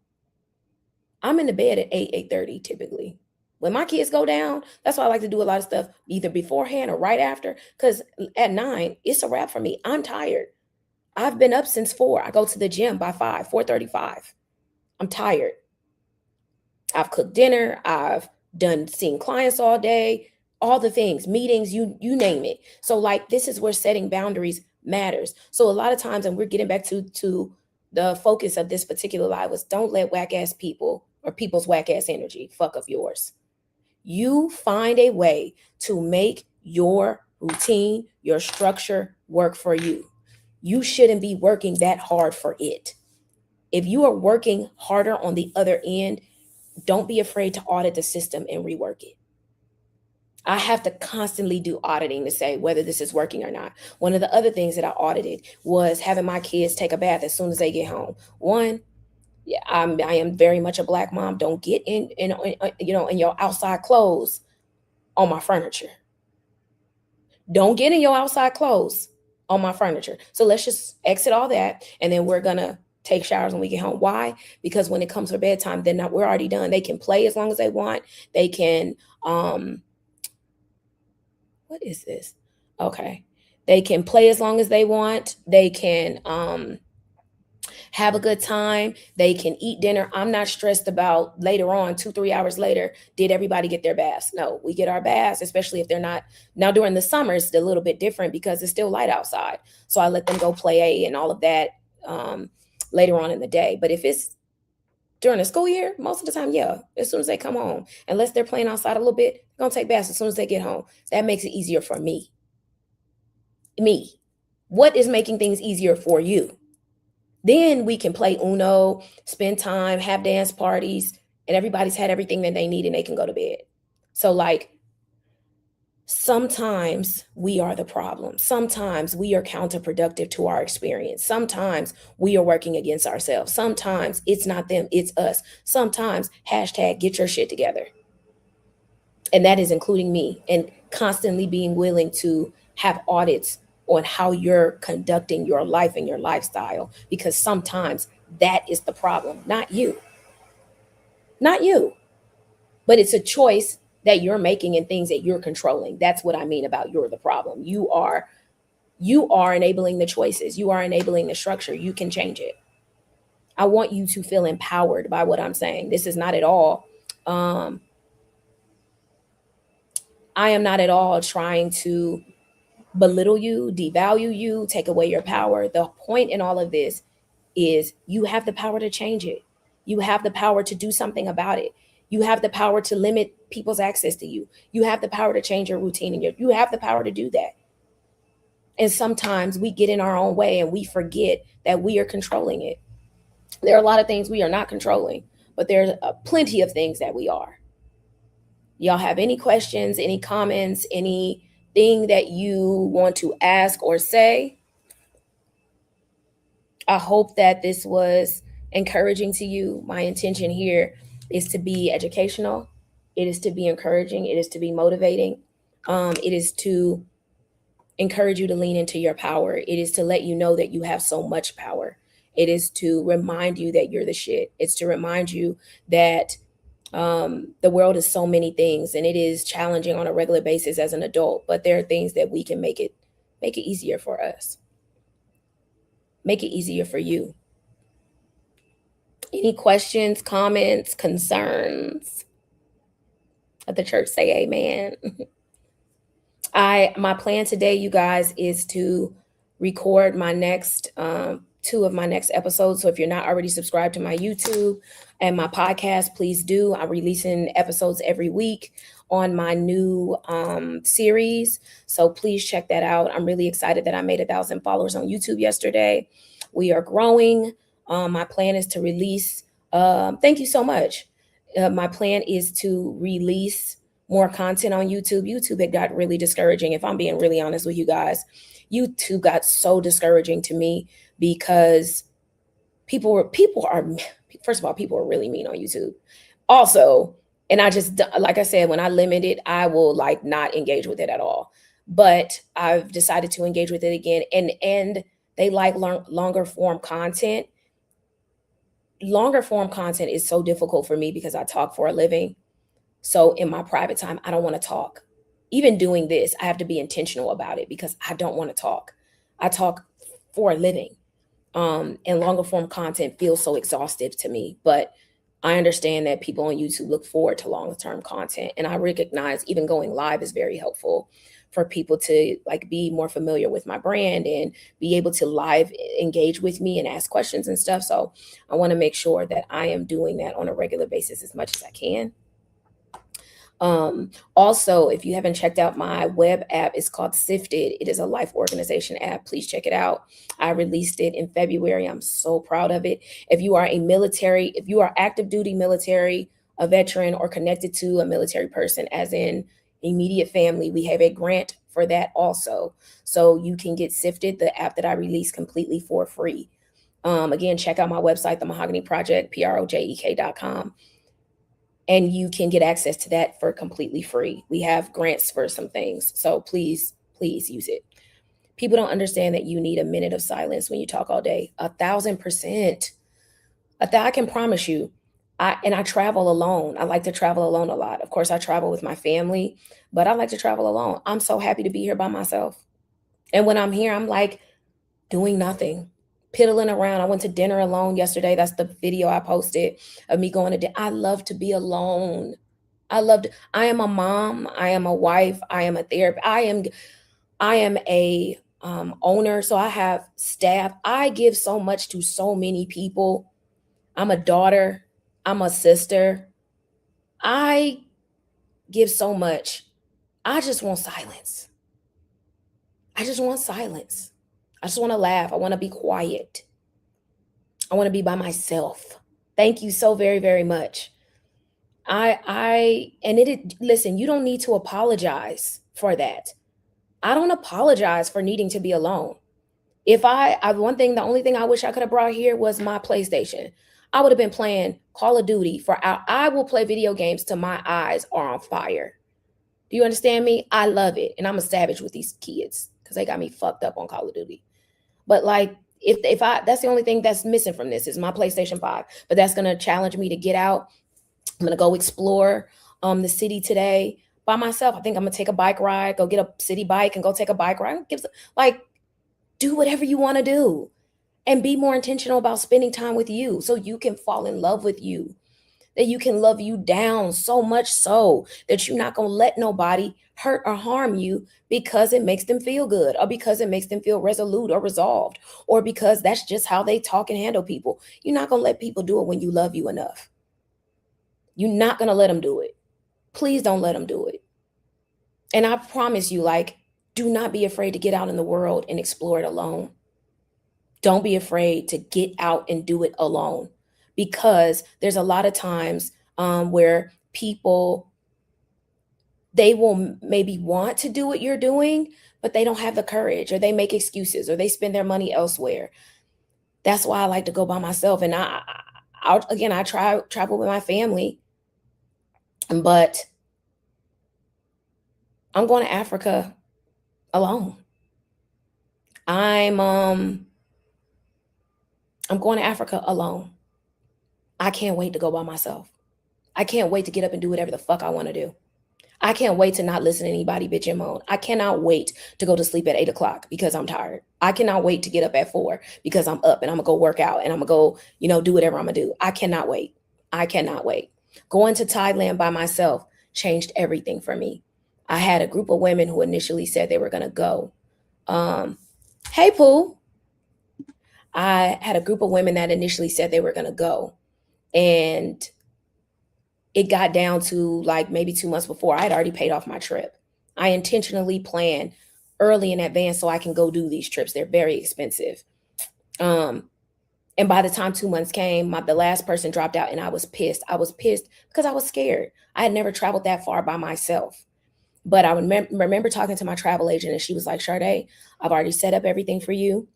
I'm in the bed at 8, 8:30 typically. When my kids go down, that's why I like to do a lot of stuff either beforehand or right after, because at 9, it's a wrap for me. I'm tired. I've been up since 4. I go to the gym by 5, 4:35. I'm tired. I've cooked dinner. I've seen clients all day, all the things, meetings, you name it. So like, this is where setting boundaries matters. So a lot of times, and we're getting back to the focus of this particular live, was don't let whack ass people or people's whack ass energy fuck up yours. You find a way to make your routine, your structure work for you. You shouldn't be working that hard for it. If you are working harder on the other end, don't be afraid to audit the system and rework it. I have to constantly do auditing to say whether this is working or not. One of the other things that I audited was having my kids take a bath as soon as they get home. One, yeah, I am very much a Black mom. Don't get in your outside clothes on my furniture. Don't get in your outside clothes on my furniture. So let's just exit all that, and then we're gonna take showers when we get home. Why? Because when it comes for bedtime, we're already done. They can play as long as they want. They can what is this? Okay. They can play as long as they want. They can have a good time. They can eat dinner. I'm not stressed about later on, 2-3 hours later, did everybody get their baths? No, we get our baths, especially if they're not. Now during the summer, it's a little bit different because it's still light outside. So I let them go play and all of that later on in the day. But if it's during the school year, most of the time, yeah, as soon as they come home, unless they're playing outside a little bit, they're going to take baths as soon as they get home. That makes it easier for me. What is making things easier for you? Then we can play Uno, spend time, have dance parties, and everybody's had everything that they need and they can go to bed. So like, sometimes we are the problem. Sometimes we are counterproductive to our experience. Sometimes we are working against ourselves. Sometimes it's not them, it's us. Sometimes #get your shit together. And that is including me, and constantly being willing to have audits on how you're conducting your life and your lifestyle, because sometimes that is the problem, not you. Not you. But it's a choice that you're making and things that you're controlling. That's what I mean about you're the problem. You are enabling the choices. You are enabling the structure. You can change it. I want you to feel empowered by what I'm saying. This is not at all I am not at all trying to belittle you, devalue you, take away your power. The point in all of this is you have the power to change it. You have the power to do something about it. You have the power to limit people's access to you. You have the power to change your routine, and you have the power to do that. And sometimes we get in our own way and we forget that we are controlling it. There are a lot of things we are not controlling, but there's plenty of things that we are. Y'all have any questions, any comments, anything that you want to ask or say? I hope that this was encouraging to you. My intention here is to be educational. It is to be encouraging. It is to be motivating. It is to encourage you to lean into your power. It is to let you know that you have so much power. It is to remind you that you're the shit. It's to remind you that the world is so many things and it is challenging on a regular basis as an adult, but there are things that we can make it easier for us. Make it easier for you. Any questions, comments, concerns? Let the church say amen. My plan today, you guys, is to record my next two of my next episodes. So if you're not already subscribed to my YouTube and my podcast, please do. I'm releasing episodes every week on my new series. So please check that out. I'm really excited that I made 1,000 followers on YouTube yesterday. We are growing. My plan is to release. Thank you so much. My plan is to release more content on YouTube. YouTube, it got really discouraging. If I'm being really honest with you guys, YouTube got so discouraging to me because people are, first of all, people are really mean on YouTube. Also, and I just, like I said, when I limit it, I will like not engage with it at all. But I've decided to engage with it again, and they like longer form content. Longer form content is so difficult for me because I talk for a living. So in my private time, I don't want to talk. Even doing this, I have to be intentional about it because I don't want to talk. I talk for a living. And longer form content feels so exhaustive to me. But I understand that people on YouTube look forward to longer term content. And I recognize even going live is very helpful for people to like be more familiar with my brand and be able to live engage with me and ask questions and stuff. So I want to make sure that I am doing that on a regular basis as much as I can. Also, if you haven't checked out my web app, it's called Sifted. It is a life organization app. Please check it out. I released it in February. I'm so proud of it. If you are if you are active duty military, a veteran, or connected to a military person, as in immediate family, we have a grant for that also. So you can get Sifted, the app that I released, completely for free. Again, check out my website, The Mahogany Project, projek.com. And you can get access to that for completely free. We have grants for some things. So please use it. People don't understand that you need a minute of silence when you talk all day. 1,000%. I can promise you. I travel alone. I like to travel alone a lot. Of course, I travel with my family, but I like to travel alone. I'm so happy to be here by myself. And when I'm here, I'm like doing nothing, piddling around. I went to dinner alone yesterday. That's the video I posted of me going to dinner. I love to be alone. I am a mom. I am a wife. I am a therapist. I am a owner. So I have staff. I give so much to so many people. I'm a daughter. I'm a sister. I give so much. I just want silence. I just want silence. I just want to laugh. I want to be quiet. I want to be by myself. Thank you so very, very much. Listen, you don't need to apologize for that. I don't apologize for needing to be alone. If the only thing I wish I could have brought here was my PlayStation. I would have been playing Call of Duty I will play video games till my eyes are on fire. Do you understand me? I love it. And I'm a savage with these kids because they got me fucked up on Call of Duty. But like, if that's the only thing that's missing from this is my PlayStation 5. But that's going to challenge me to get out. I'm going to go explore the city today by myself. I think I'm going to take a bike ride, go get a city bike and go take a bike ride. Do whatever you want to do and be more intentional about spending time with you so you can fall in love with you, that you can love you down so much so that you're not going to let nobody hurt or harm you because it makes them feel good or because it makes them feel resolute or resolved or because that's just how they talk and handle people. You're not going to let people do it when you love you enough. You're not going to let them do it. Please don't let them do it. And I promise you, like, Do not be afraid to get out in the world and explore it alone. Don't be afraid to get out and do it alone, because there's a lot of times where people, they will maybe want to do what you're doing, but they don't have the courage, or they make excuses, or they spend their money elsewhere. That's why I like to go by myself. And I try travel with my family, but I'm going to Africa alone. I'm going to Africa alone. I can't wait to go by myself. I can't wait to get up and do whatever the fuck I want to do. I can't wait to not listen to anybody bitch and moan. I cannot wait to go to sleep at 8 o'clock because I'm tired. I cannot wait to get up at 4 because I'm up and I'm gonna go work out and I'm gonna go, do whatever I'm gonna do. I cannot wait. I cannot wait. Going to Thailand by myself changed everything for me. I had a group of women who initially said they were gonna go. Hey, Pooh. I had a group of women that initially said they were gonna go. And it got down to like maybe 2 months before, I had already paid off my trip. I intentionally plan early in advance so I can go do these trips. They're very expensive. And by the time 2 months came, the last person dropped out and I was pissed. I was pissed because I was scared. I had never traveled that far by myself. But I remember talking to my travel agent and she was like, Sade, I've already set up everything for you.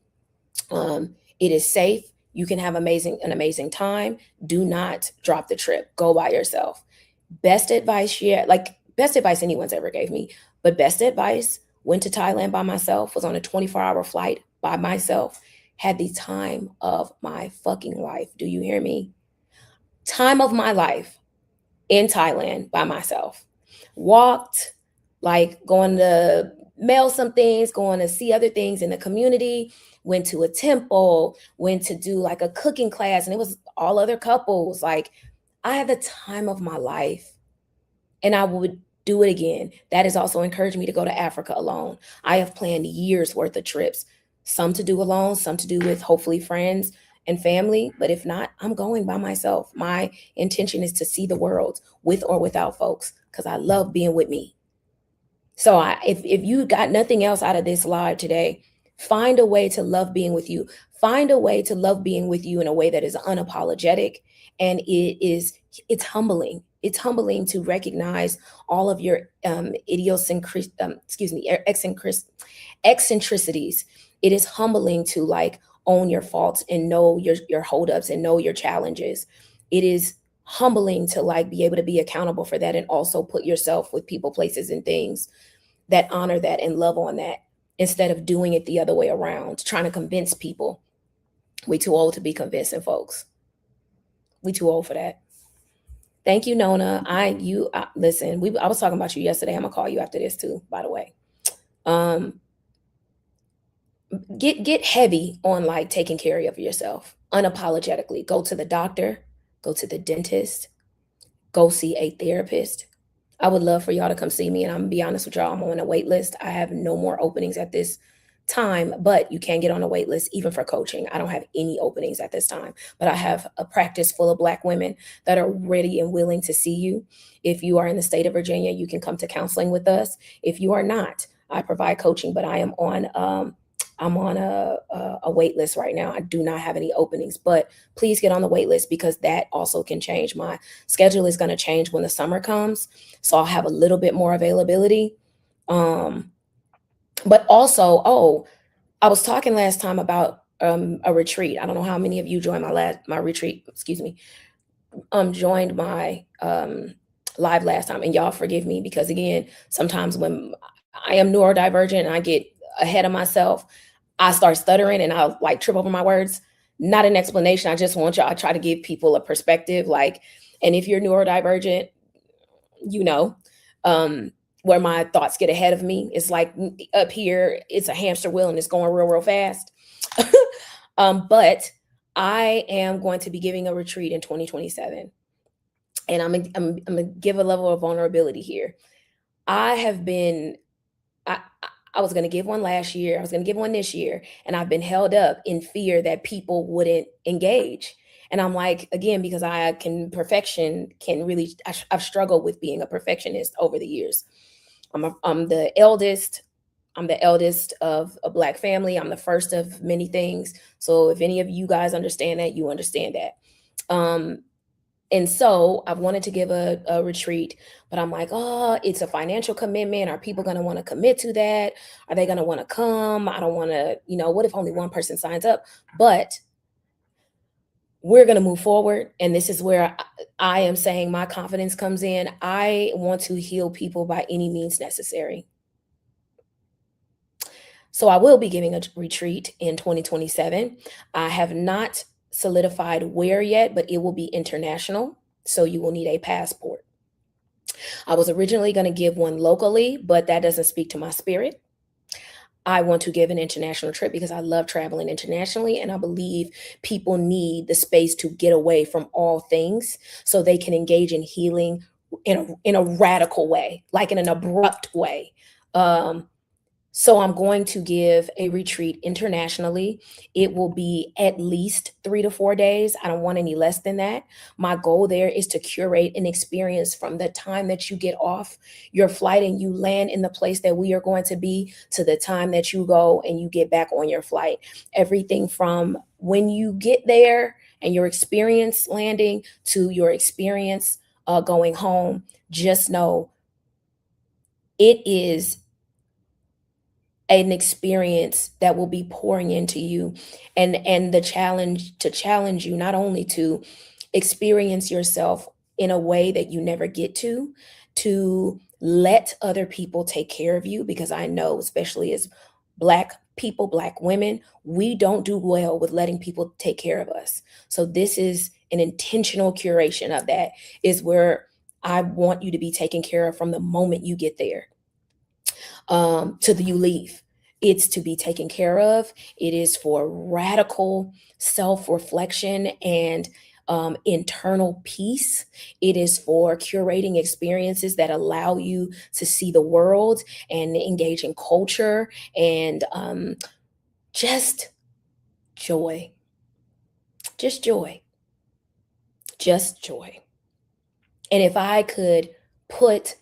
It is safe. You can have an amazing time. Do not drop the trip. Go by yourself. Best advice best advice anyone's ever gave me, but best advice, went to Thailand by myself, was on a 24-hour flight by myself, had the time of my fucking life. Do you hear me? Time of my life in Thailand by myself. Walked, like going to mail some things, going to see other things in the community, went to a temple, went to do like a cooking class, and it was all other couples. Like, I had the time of my life and I would do it again. That has also encouraged me to go to Africa alone. I have planned years worth of trips, some to do alone, some to do with hopefully friends and family. But if not, I'm going by myself. My intention is to see the world with or without folks because I love being with me. So if you got nothing else out of this live today, find a way to love being with you. Find a way to love being with you in a way that is unapologetic. And it's humbling. It's humbling to recognize all of your eccentricities. It is humbling to like own your faults and know your holdups and know your challenges. It is humbling to like be able to be accountable for that and also put yourself with people, places, and things that honor that and love on that instead of doing it the other way around, trying to convince people. We too old to be convincing folks. We too old for that. Thank you, Nona. Listen, I was talking about you yesterday. I'm gonna call you after this too, by the way. Get heavy on like taking care of yourself unapologetically. Go to the doctor, go to the dentist, go see a therapist. I would love for y'all to come see me. And I'm gonna be honest with y'all, I'm on a wait list. I have no more openings at this time, but you can get on a wait list even for coaching. I don't have any openings at this time, but I have a practice full of Black women that are ready and willing to see you. If you are in the state of Virginia, you can come to counseling with us. If you are not, I provide coaching, but I'm on a wait list right now. I do not have any openings, but please get on the wait list because that also can change. My schedule is going to change when the summer comes, so I'll have a little bit more availability. But also, I was talking last time about a retreat. I don't know how many of you joined my retreat. Excuse me. Joined my live last time, and y'all forgive me because again, sometimes when I am neurodivergent and I get ahead of myself, I start stuttering and I'll like trip over my words. Not an explanation. I just want y'all. I try to give people a perspective. Like, and if you're neurodivergent, you know, where my thoughts get ahead of me. It's like up here, it's a hamster wheel and it's going real, real fast. But I am going to be giving a retreat in 2027. And I'm gonna give a level of vulnerability here. I was going to give one last year. I was going to give one this year. And I've been held up in fear that people wouldn't engage. And I'm like, again, because I've struggled with being a perfectionist over the years. I'm the eldest. I'm the eldest of a Black family. I'm the first of many things. So if any of you guys understand that, you understand that. And so I wanted to give a retreat, but I'm like, oh, it's a financial commitment. Are people going to want to commit to that? Are they going to want to come? I don't want to, what if only one person signs up? But we're going to move forward. And this is where I am saying my confidence comes in. I want to heal people by any means necessary. So I will be giving a retreat in 2027. I have not solidified where yet, but it will be international. So you will need a passport. I was originally going to give one locally, but that doesn't speak to my spirit. I want to give an international trip because I love traveling internationally, and I believe people need the space to get away from all things so they can engage in healing in a radical way, like in an abrupt way. So I'm going to give a retreat internationally. It will be at least 3 to 4 days. I don't want any less than that. My goal there is to curate an experience from the time that you get off your flight and you land in the place that we are going to be to the time that you go and you get back on your flight. Everything from when you get there and your experience landing to your experience going home. Just know it is an experience that will be pouring into you, and the challenge you not only to experience yourself in a way that you never get to let other people take care of you, because I know, especially as Black people, Black women, we don't do well with letting people take care of us. So this is an intentional curation of that, is where I want you to be taken care of from the moment you get there to the you leave. It's to be taken care of. It is for radical self-reflection and internal peace. It is for curating experiences that allow you to see the world and engage in culture and just joy. Just joy. Just joy. And if I could put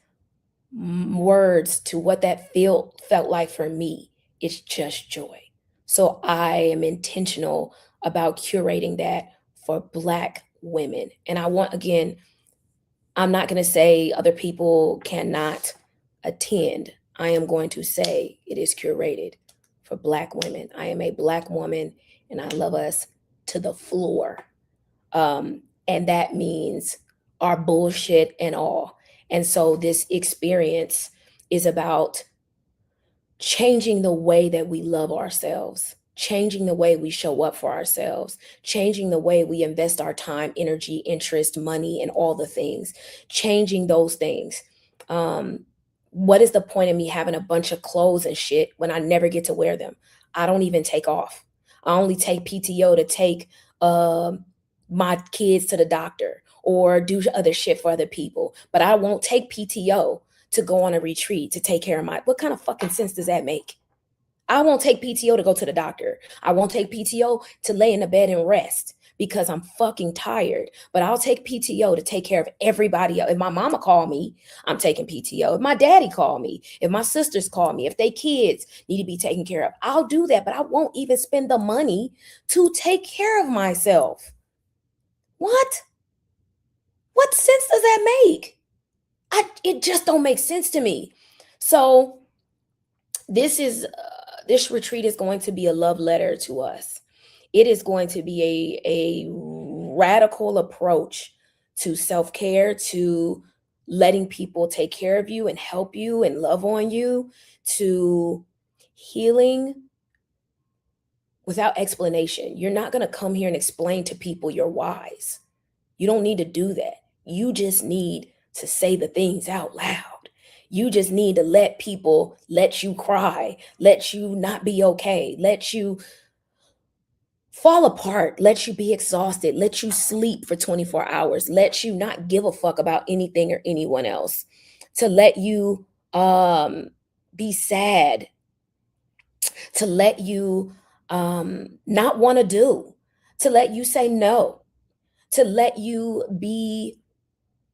words to what that felt like for me, it's just joy. So I am intentional about curating that for Black women. And I want, again, I'm not going to say other people cannot attend. I am going to say it is curated for Black women. I am a Black woman and I love us to the floor. And that means our bullshit and all. And so this experience is about changing the way that we love ourselves, changing the way we show up for ourselves, changing the way we invest our time, energy, interest, money, and all the things, changing those things. What is the point of me having a bunch of clothes and shit when I never get to wear them? I don't even take off. I only take PTO to take my kids to the doctor or do other shit for other people. But I won't take PTO to go on a retreat to take care of what kind of fucking sense does that make? I won't take PTO to go to the doctor. I won't take PTO to lay in the bed and rest because I'm fucking tired. But I'll take PTO to take care of everybody else. If my mama call me, I'm taking PTO. If my daddy call me, if my sisters call me, if they kids need to be taken care of, I'll do that. But I won't even spend the money to take care of myself. What? What sense does that make? It just don't make sense to me. So this retreat is going to be a love letter to us. It is going to be a radical approach to self-care, to letting people take care of you and help you and love on you, to healing without explanation. You're not going to come here and explain to people your whys. You don't need to do that. You just need to say the things out loud. You just need to let people let you cry, let you not be okay, let you fall apart, let you be exhausted, let you sleep for 24 hours, let you not give a fuck about anything or anyone else, to let you be sad, to let you not want to do, to let you say no, to let you be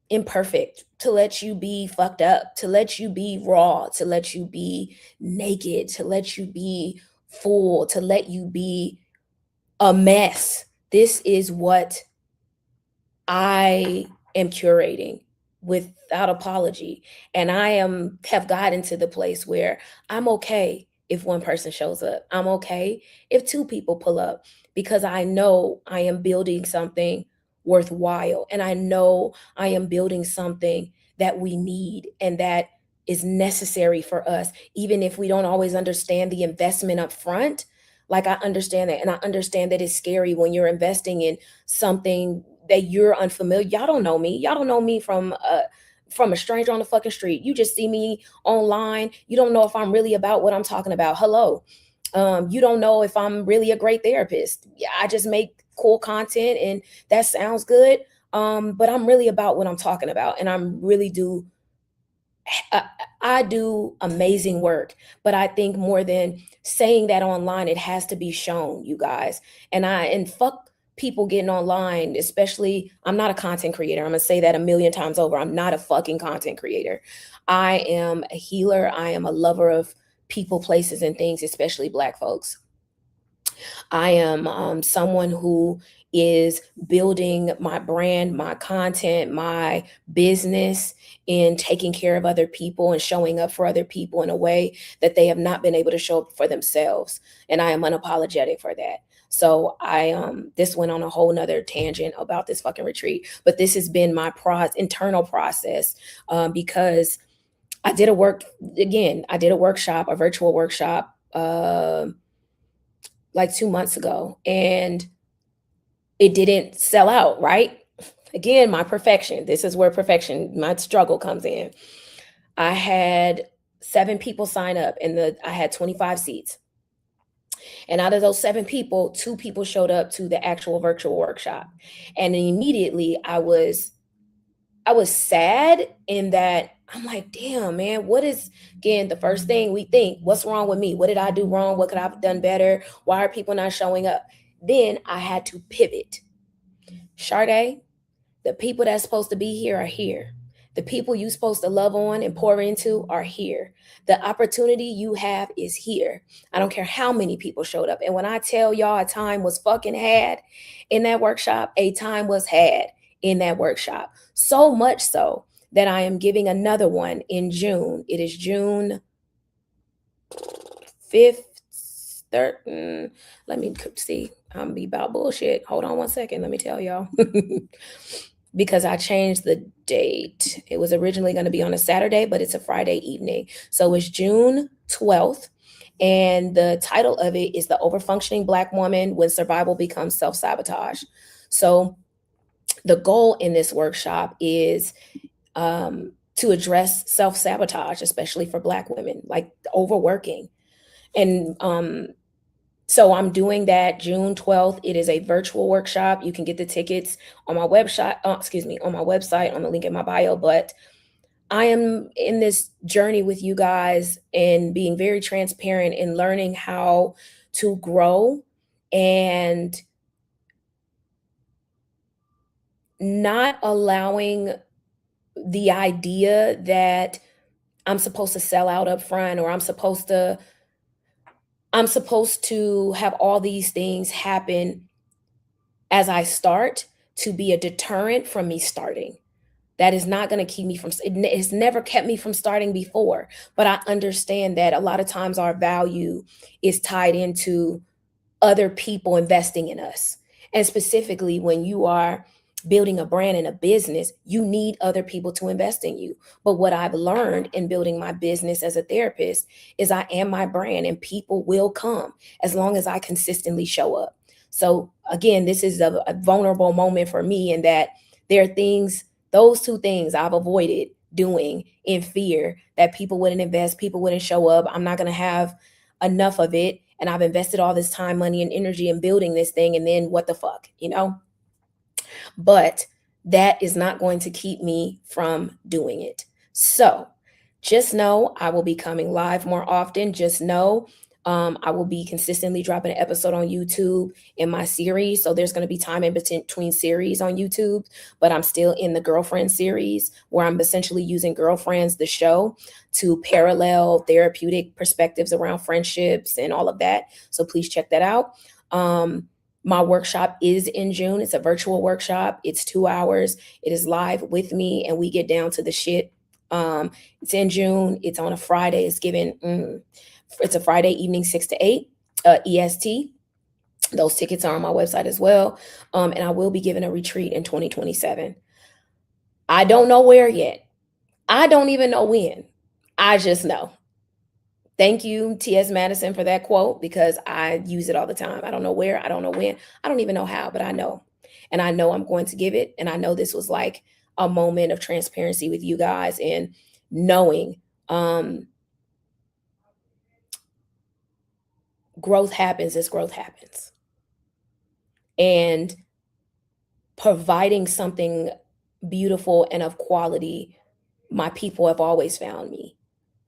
imperfect, to let you be fucked up, to let you be raw, to let you be naked, to let you be full, to let you be a mess. This is what I am curating without apology. And I have gotten to the place where I'm okay if one person shows up. I'm okay if two people pull up, because I know I am building something worthwhile, and I know I am building something that we need and that is necessary for us, even if we don't always understand the investment up front. Like, I understand that, and I understand that it's scary when you're investing in something that you're unfamiliar. Y'all don't know me. Y'all don't know me from a stranger on the fucking street. You just see me online. You don't know if I'm really about what I'm talking about. Hello. You don't know if I'm really a great therapist. Yeah, I just make cool content and that sounds good. But I'm really about what I'm talking about, and I'm really do I, I do amazing work. But I think more than saying that online, it has to be shown, you guys. And fuck people getting online, especially, I'm not a content creator. I'm gonna say that a million times over. I'm not a fucking content creator. I am a healer. I am a lover of people, places, and things, especially Black folks. I am someone who is building my brand, my content, my business, in taking care of other people and showing up for other people in a way that they have not been able to show up for themselves. And I am unapologetic for that. So this went on a whole nother tangent about this fucking retreat, but this has been my internal process, because I did a workshop, a virtual workshop, like 2 months ago, and it didn't sell out, right? Again, my perfection. This is where perfection, my struggle comes in. I had 7 people sign up, and I had 25 seats. And out of those 7 people, 2 people showed up to the actual virtual workshop. And immediately I was sad in that I'm like, damn, man, what is, again, the first thing we think, what's wrong with me? What did I do wrong? What could I have done better? Why are people not showing up? Then I had to pivot. Sade, the people that's supposed to be here are here. The people you're supposed to love on and pour into are here. The opportunity you have is here. I don't care how many people showed up. And when I tell y'all a time was fucking had in that workshop, a time was had in that workshop. So much so that I am giving another one in June. It is June 5th, 3rd. Let me see. I'm be about bullshit. Hold on one second. Let me tell y'all. Because I changed the date. It was originally going to be on a Saturday, but it's a Friday evening. So it's June 12th. And the title of it is The Overfunctioning Black Woman When Survival Becomes Self-Sabotage. So the goal in this workshop is to address self-sabotage, especially for Black women, like overworking. And so I'm doing that June 12th. It is a virtual workshop. You can get the tickets on my website, on my website, on the link in my bio. But I am in this journey with you guys and being very transparent and learning how to grow and not allowing the idea that I'm supposed to sell out up front, or I'm supposed to have all these things happen as I start, to be a deterrent from me starting. That is not going to keep me from, it's never kept me from starting before. But I understand that a lot of times our value is tied into other people investing in us. And specifically, when you are building a brand and a business, you need other people to invest in you. But what I've learned in building my business as a therapist is I am my brand, and people will come as long as I consistently show up. So again, this is a vulnerable moment for me, in that there are things, those 2 things I've avoided doing in fear that people wouldn't invest, people wouldn't show up. I'm not going to have enough of it. And I've invested all this time, money, and energy in building this thing. And then what the fuck, But that is not going to keep me from doing it. So just know I will be coming live more often. Just know I will be consistently dropping an episode on YouTube in my series. So there's going to be time in between series on YouTube, but I'm still in the girlfriend series where I'm essentially using Girlfriends, the show, to parallel therapeutic perspectives around friendships and all of that. So please check that out. My workshop is in June. It's a virtual workshop. It's 2 hours. It is live with me, and we get down to the shit. It's in June. It's on a Friday. It's a Friday evening, 6 to 8 EST. Those tickets are on my website as well. And I will be giving a retreat in 2027. I don't know where yet. I don't even know when. I just know. Thank you, T.S. Madison, for that quote, because I use it all the time. I don't know where, I don't know when, I don't even know how, but I know. And I know I'm going to give it. And I know this was like a moment of transparency with you guys and knowing growth happens as growth happens. And providing something beautiful and of quality, my people have always found me,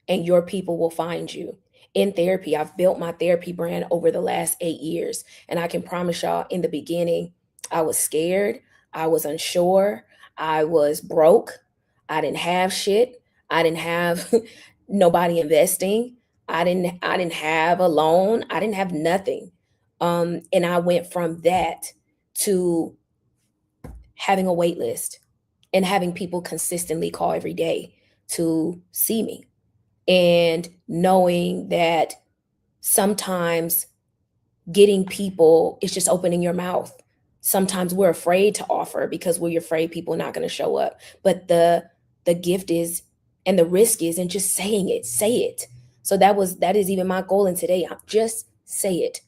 and your people will find you. In therapy, I've built my therapy brand over the last 8 years. And I can promise y'all, in the beginning, I was scared. I was unsure. I was broke. I didn't have shit. I didn't have nobody investing. I didn't have a loan. I didn't have nothing. And I went from that to having a wait list and having people consistently call every day to see me, and knowing that sometimes getting people is just opening your mouth. Sometimes we're afraid to offer because we're afraid people are not going to show up. But the gift is, and the risk is in just saying it. Say it. So that is even my goal in today. Just say it.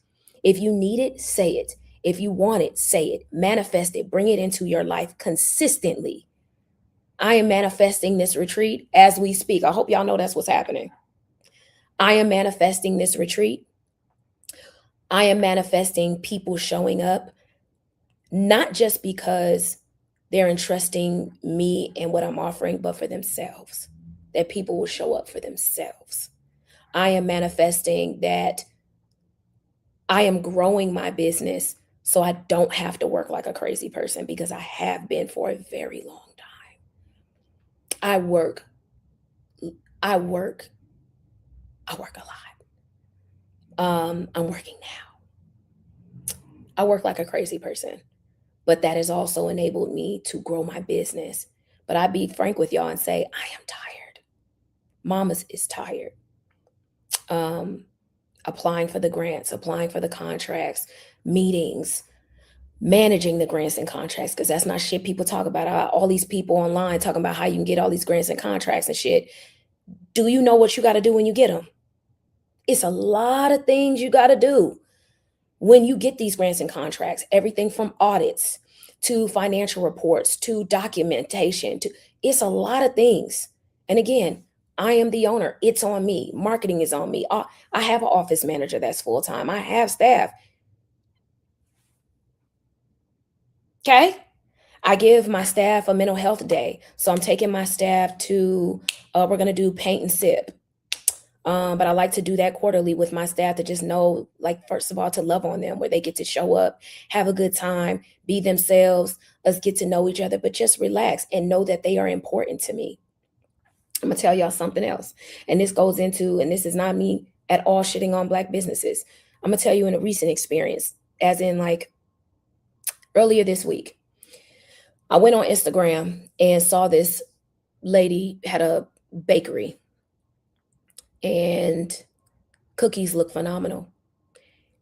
If you need it, say it. If you want it, say it. Manifest it. Bring it into your life consistently. I am manifesting this retreat as we speak. I hope y'all know that's what's happening. I am manifesting this retreat. I am manifesting people showing up, not just because they're entrusting me and what I'm offering, but for themselves, that people will show up for themselves. I am manifesting that I am growing my business so I don't have to work like a crazy person, because I have been for a very long time. I work a lot. I'm working now. I work like a crazy person, but that has also enabled me to grow my business. But I be frank with y'all and say, I am tired. Mama's is tired. Applying for the grants, applying for the contracts, meetings, managing the grants and contracts, because that's not shit people talk about. All these people online talking about how you can get all these grants and contracts and shit. Do you know what you got to do when you get them? It's a lot of things you got to do when you get these grants and contracts. Everything from audits to financial reports to documentation to, it's a lot of things. And again, I am the owner. It's on me. Marketing is on me. I have an office manager that's full time. I have staff. Okay. I give my staff a mental health day. So I'm taking my staff to, we're going to do paint and sip. But I like to do that quarterly with my staff, to just know, like, first of all, to love on them, where they get to show up, have a good time, be themselves, us get to know each other, but just relax and know that they are important to me. I'm gonna tell y'all something else. And this goes into, and this is not me at all shitting on Black businesses. I'm gonna tell you in a recent experience, as in like earlier this week, I went on Instagram and saw this lady had a bakery, and cookies look phenomenal.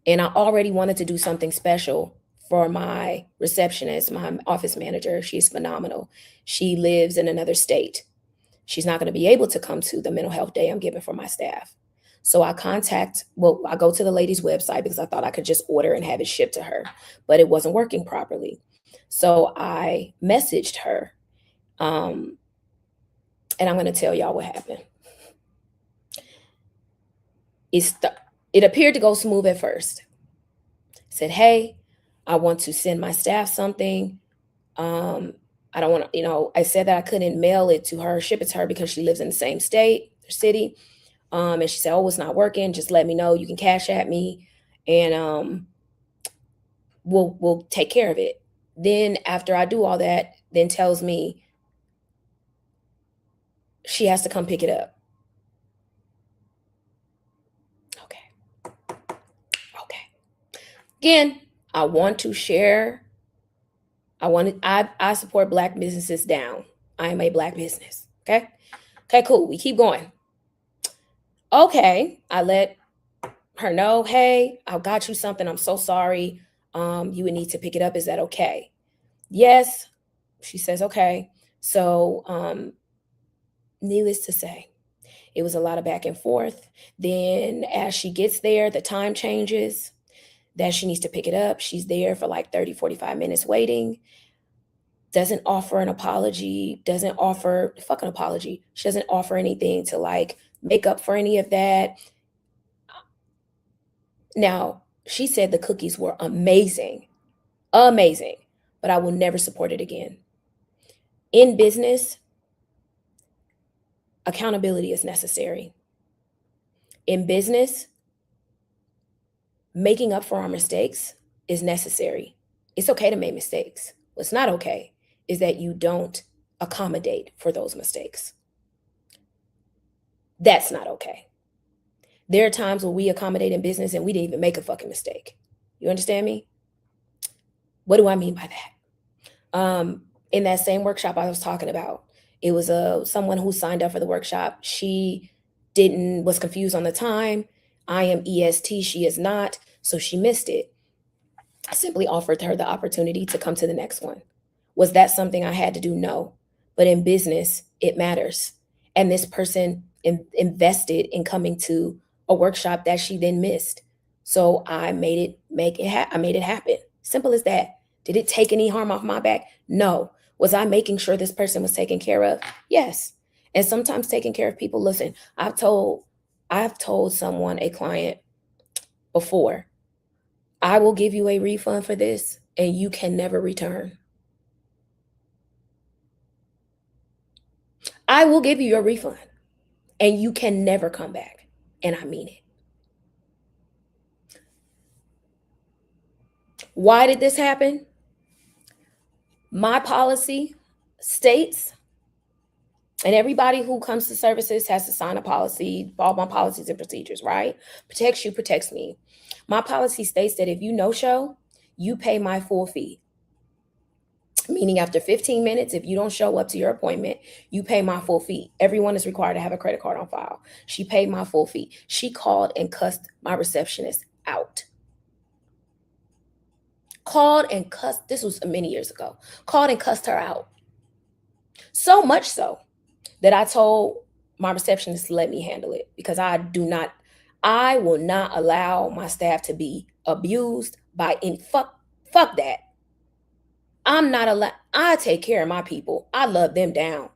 And I already wanted to do something special for my receptionist, my office manager. She's phenomenal. She lives in another state. She's not going to be able to come to the mental health day I'm giving for my staff. So I go to the lady's website because I thought I could just order and have it shipped to her, but it wasn't working properly. So I messaged her, and I'm going to tell y'all what happened. It appeared to go smooth at first. Said, hey, I want to send my staff something. I don't want to, I said that I couldn't mail it to her, ship it to her, because she lives in the same state or city. And she said, oh, it's not working. Just let me know. You can cash at me, and we'll take care of it. Then after I do all that, then tells me she has to come pick it up. Okay. Again, I want to share. I support Black businesses down. I am a Black business. Okay. Okay, cool. We keep going. Okay. I let her know, hey, I got you something. I'm so sorry. You would need to pick it up. Is that okay? Yes. She says, okay. So, needless to say, it was a lot of back and forth. Then as she gets there, the time changes that she needs to pick it up. She's there for like 30, 45 minutes waiting. Doesn't offer an apology, doesn't offer fucking apology. She doesn't offer anything to like make up for any of that. Now, she said the cookies were amazing, amazing, but I will never support it again. In business, accountability is necessary. In business, making up for our mistakes is necessary. It's okay to make mistakes. What's not okay is that you don't accommodate for those mistakes. That's not okay. There are times when we accommodate in business and we didn't even make a fucking mistake. You understand me? What do I mean by that? In that same workshop I was talking about, it was someone who signed up for the workshop. She was confused on the time. I am EST, she is not, so she missed it. I simply offered her the opportunity to come to the next one. Was that something I had to do? No. But in business, it matters. And this person invested in coming to a workshop that she then missed. So I made it happen. Simple as that. Did it take any harm off my back? No. Was I making sure this person was taken care of? Yes. And sometimes taking care of people, listen, I've told someone, a client before, I will give you a refund for this and you can never return. I will give you your refund and you can never come back. And I mean it. Why did this happen? My policy states, and everybody who comes to services has to sign a policy, all my policies and procedures, right? Protects you, protects me. My policy states that if you no-show, you pay my full fee. Meaning after 15 minutes, if you don't show up to your appointment, you pay my full fee. Everyone is required to have a credit card on file. She paid my full fee. She called and cussed my receptionist out. Called and cussed, this was many years ago, called and cussed her out. So much so that I told my receptionist to let me handle it because I will not allow my staff to be abused by any fuck that. I'm not allowed. I take care of my people. I love them down.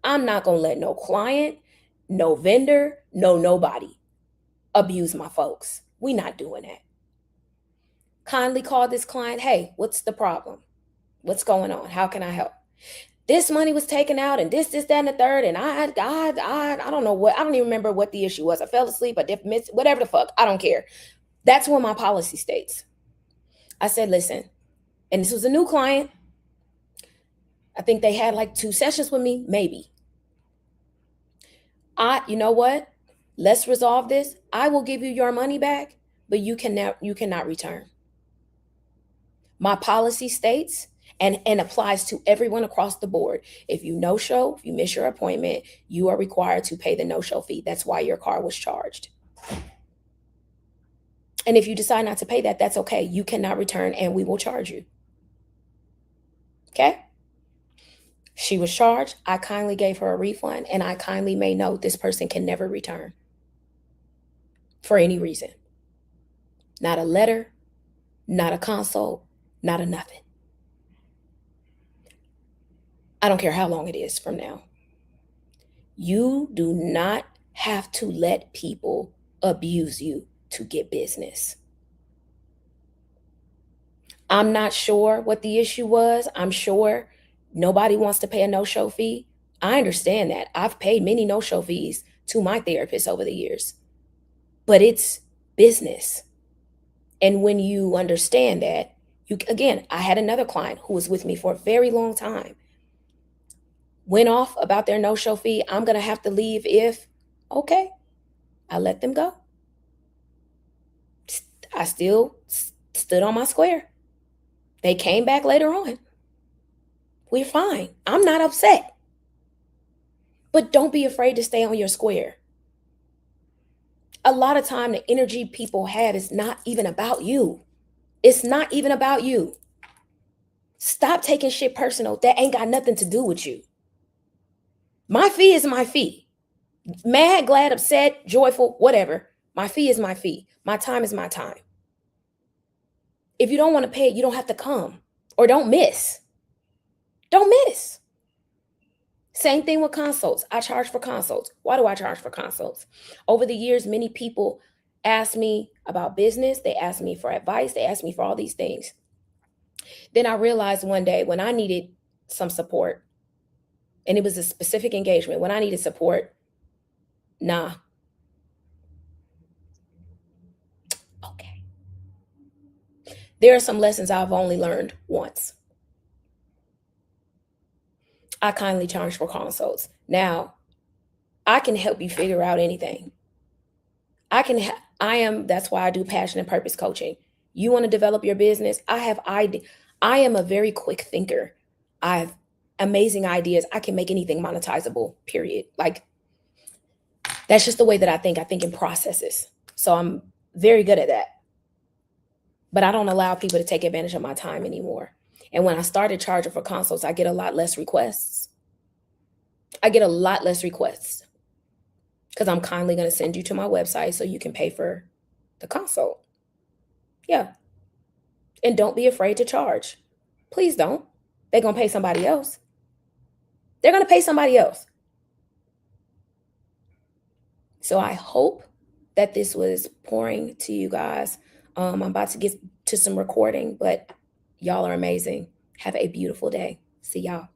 I'm not going to let no client, no vendor, nobody abuse my folks. We not doing that. Kindly call this client. Hey, what's the problem? What's going on? How can I help? This money was taken out and this, that, and the third. And I don't know what, I don't even remember what the issue was. I fell asleep. I did miss, whatever the fuck. I don't care. That's what my policy states. I said, listen, and this was a new client. I think they had like 2 sessions with me, maybe. You know what? Let's resolve this. I will give you your money back, but you cannot return. My policy states and applies to everyone across the board. If you no-show, if you miss your appointment, you are required to pay the no-show fee. That's why your car was charged. And if you decide not to pay that, that's okay. You cannot return and we will charge you. Okay? She was charged. I kindly gave her a refund and I kindly made note this person can never return for any reason. Not a letter, not a consult, not a nothing. I don't care how long it is from now. You do not have to let people abuse you to get business. I'm not sure what the issue was. I'm sure nobody wants to pay a no-show fee. I understand that. I've paid many no-show fees to my therapist over the years, but it's business. And when you understand that, again, I had another client who was with me for a very long time, went off about their no-show fee. I'm going to have to leave if, okay, I let them go. I still stood on my square. They came back later on. We're fine. I'm not upset. But don't be afraid to stay on your square. A lot of time, the energy people have is not even about you. It's not even about you. Stop taking shit personal. That ain't got nothing to do with you. My fee is my fee. Mad, glad, upset, joyful, whatever. My fee is my fee. My time is my time. If you don't want to pay it, you don't have to come, or don't miss. Don't miss. Same thing with consults. I charge for consults. Why do I charge for consults? Over the years, many people ask me about business. They ask me for advice. They ask me for all these things. Then I realized one day when I needed some support, and it was a specific engagement, when I needed support, nah. Okay. There are some lessons I've only learned once. I kindly charge for consults. Now, I can help you figure out anything. That's why I do passion and purpose coaching. You want to develop your business? I am a very quick thinker. I have amazing ideas. I can make anything monetizable, period. Like, that's just the way that I think. I think in processes. So I'm very good at that. But I don't allow people to take advantage of my time anymore. And when I started charging for consults, I get a lot less requests. Because I'm kindly going to send you to my website so you can pay for the consult. Yeah. And don't be afraid to charge. Please don't. They're going to pay somebody else. So I hope that this was pouring to you guys. I'm about to get to some recording, but y'all are amazing. Have a beautiful day. See y'all.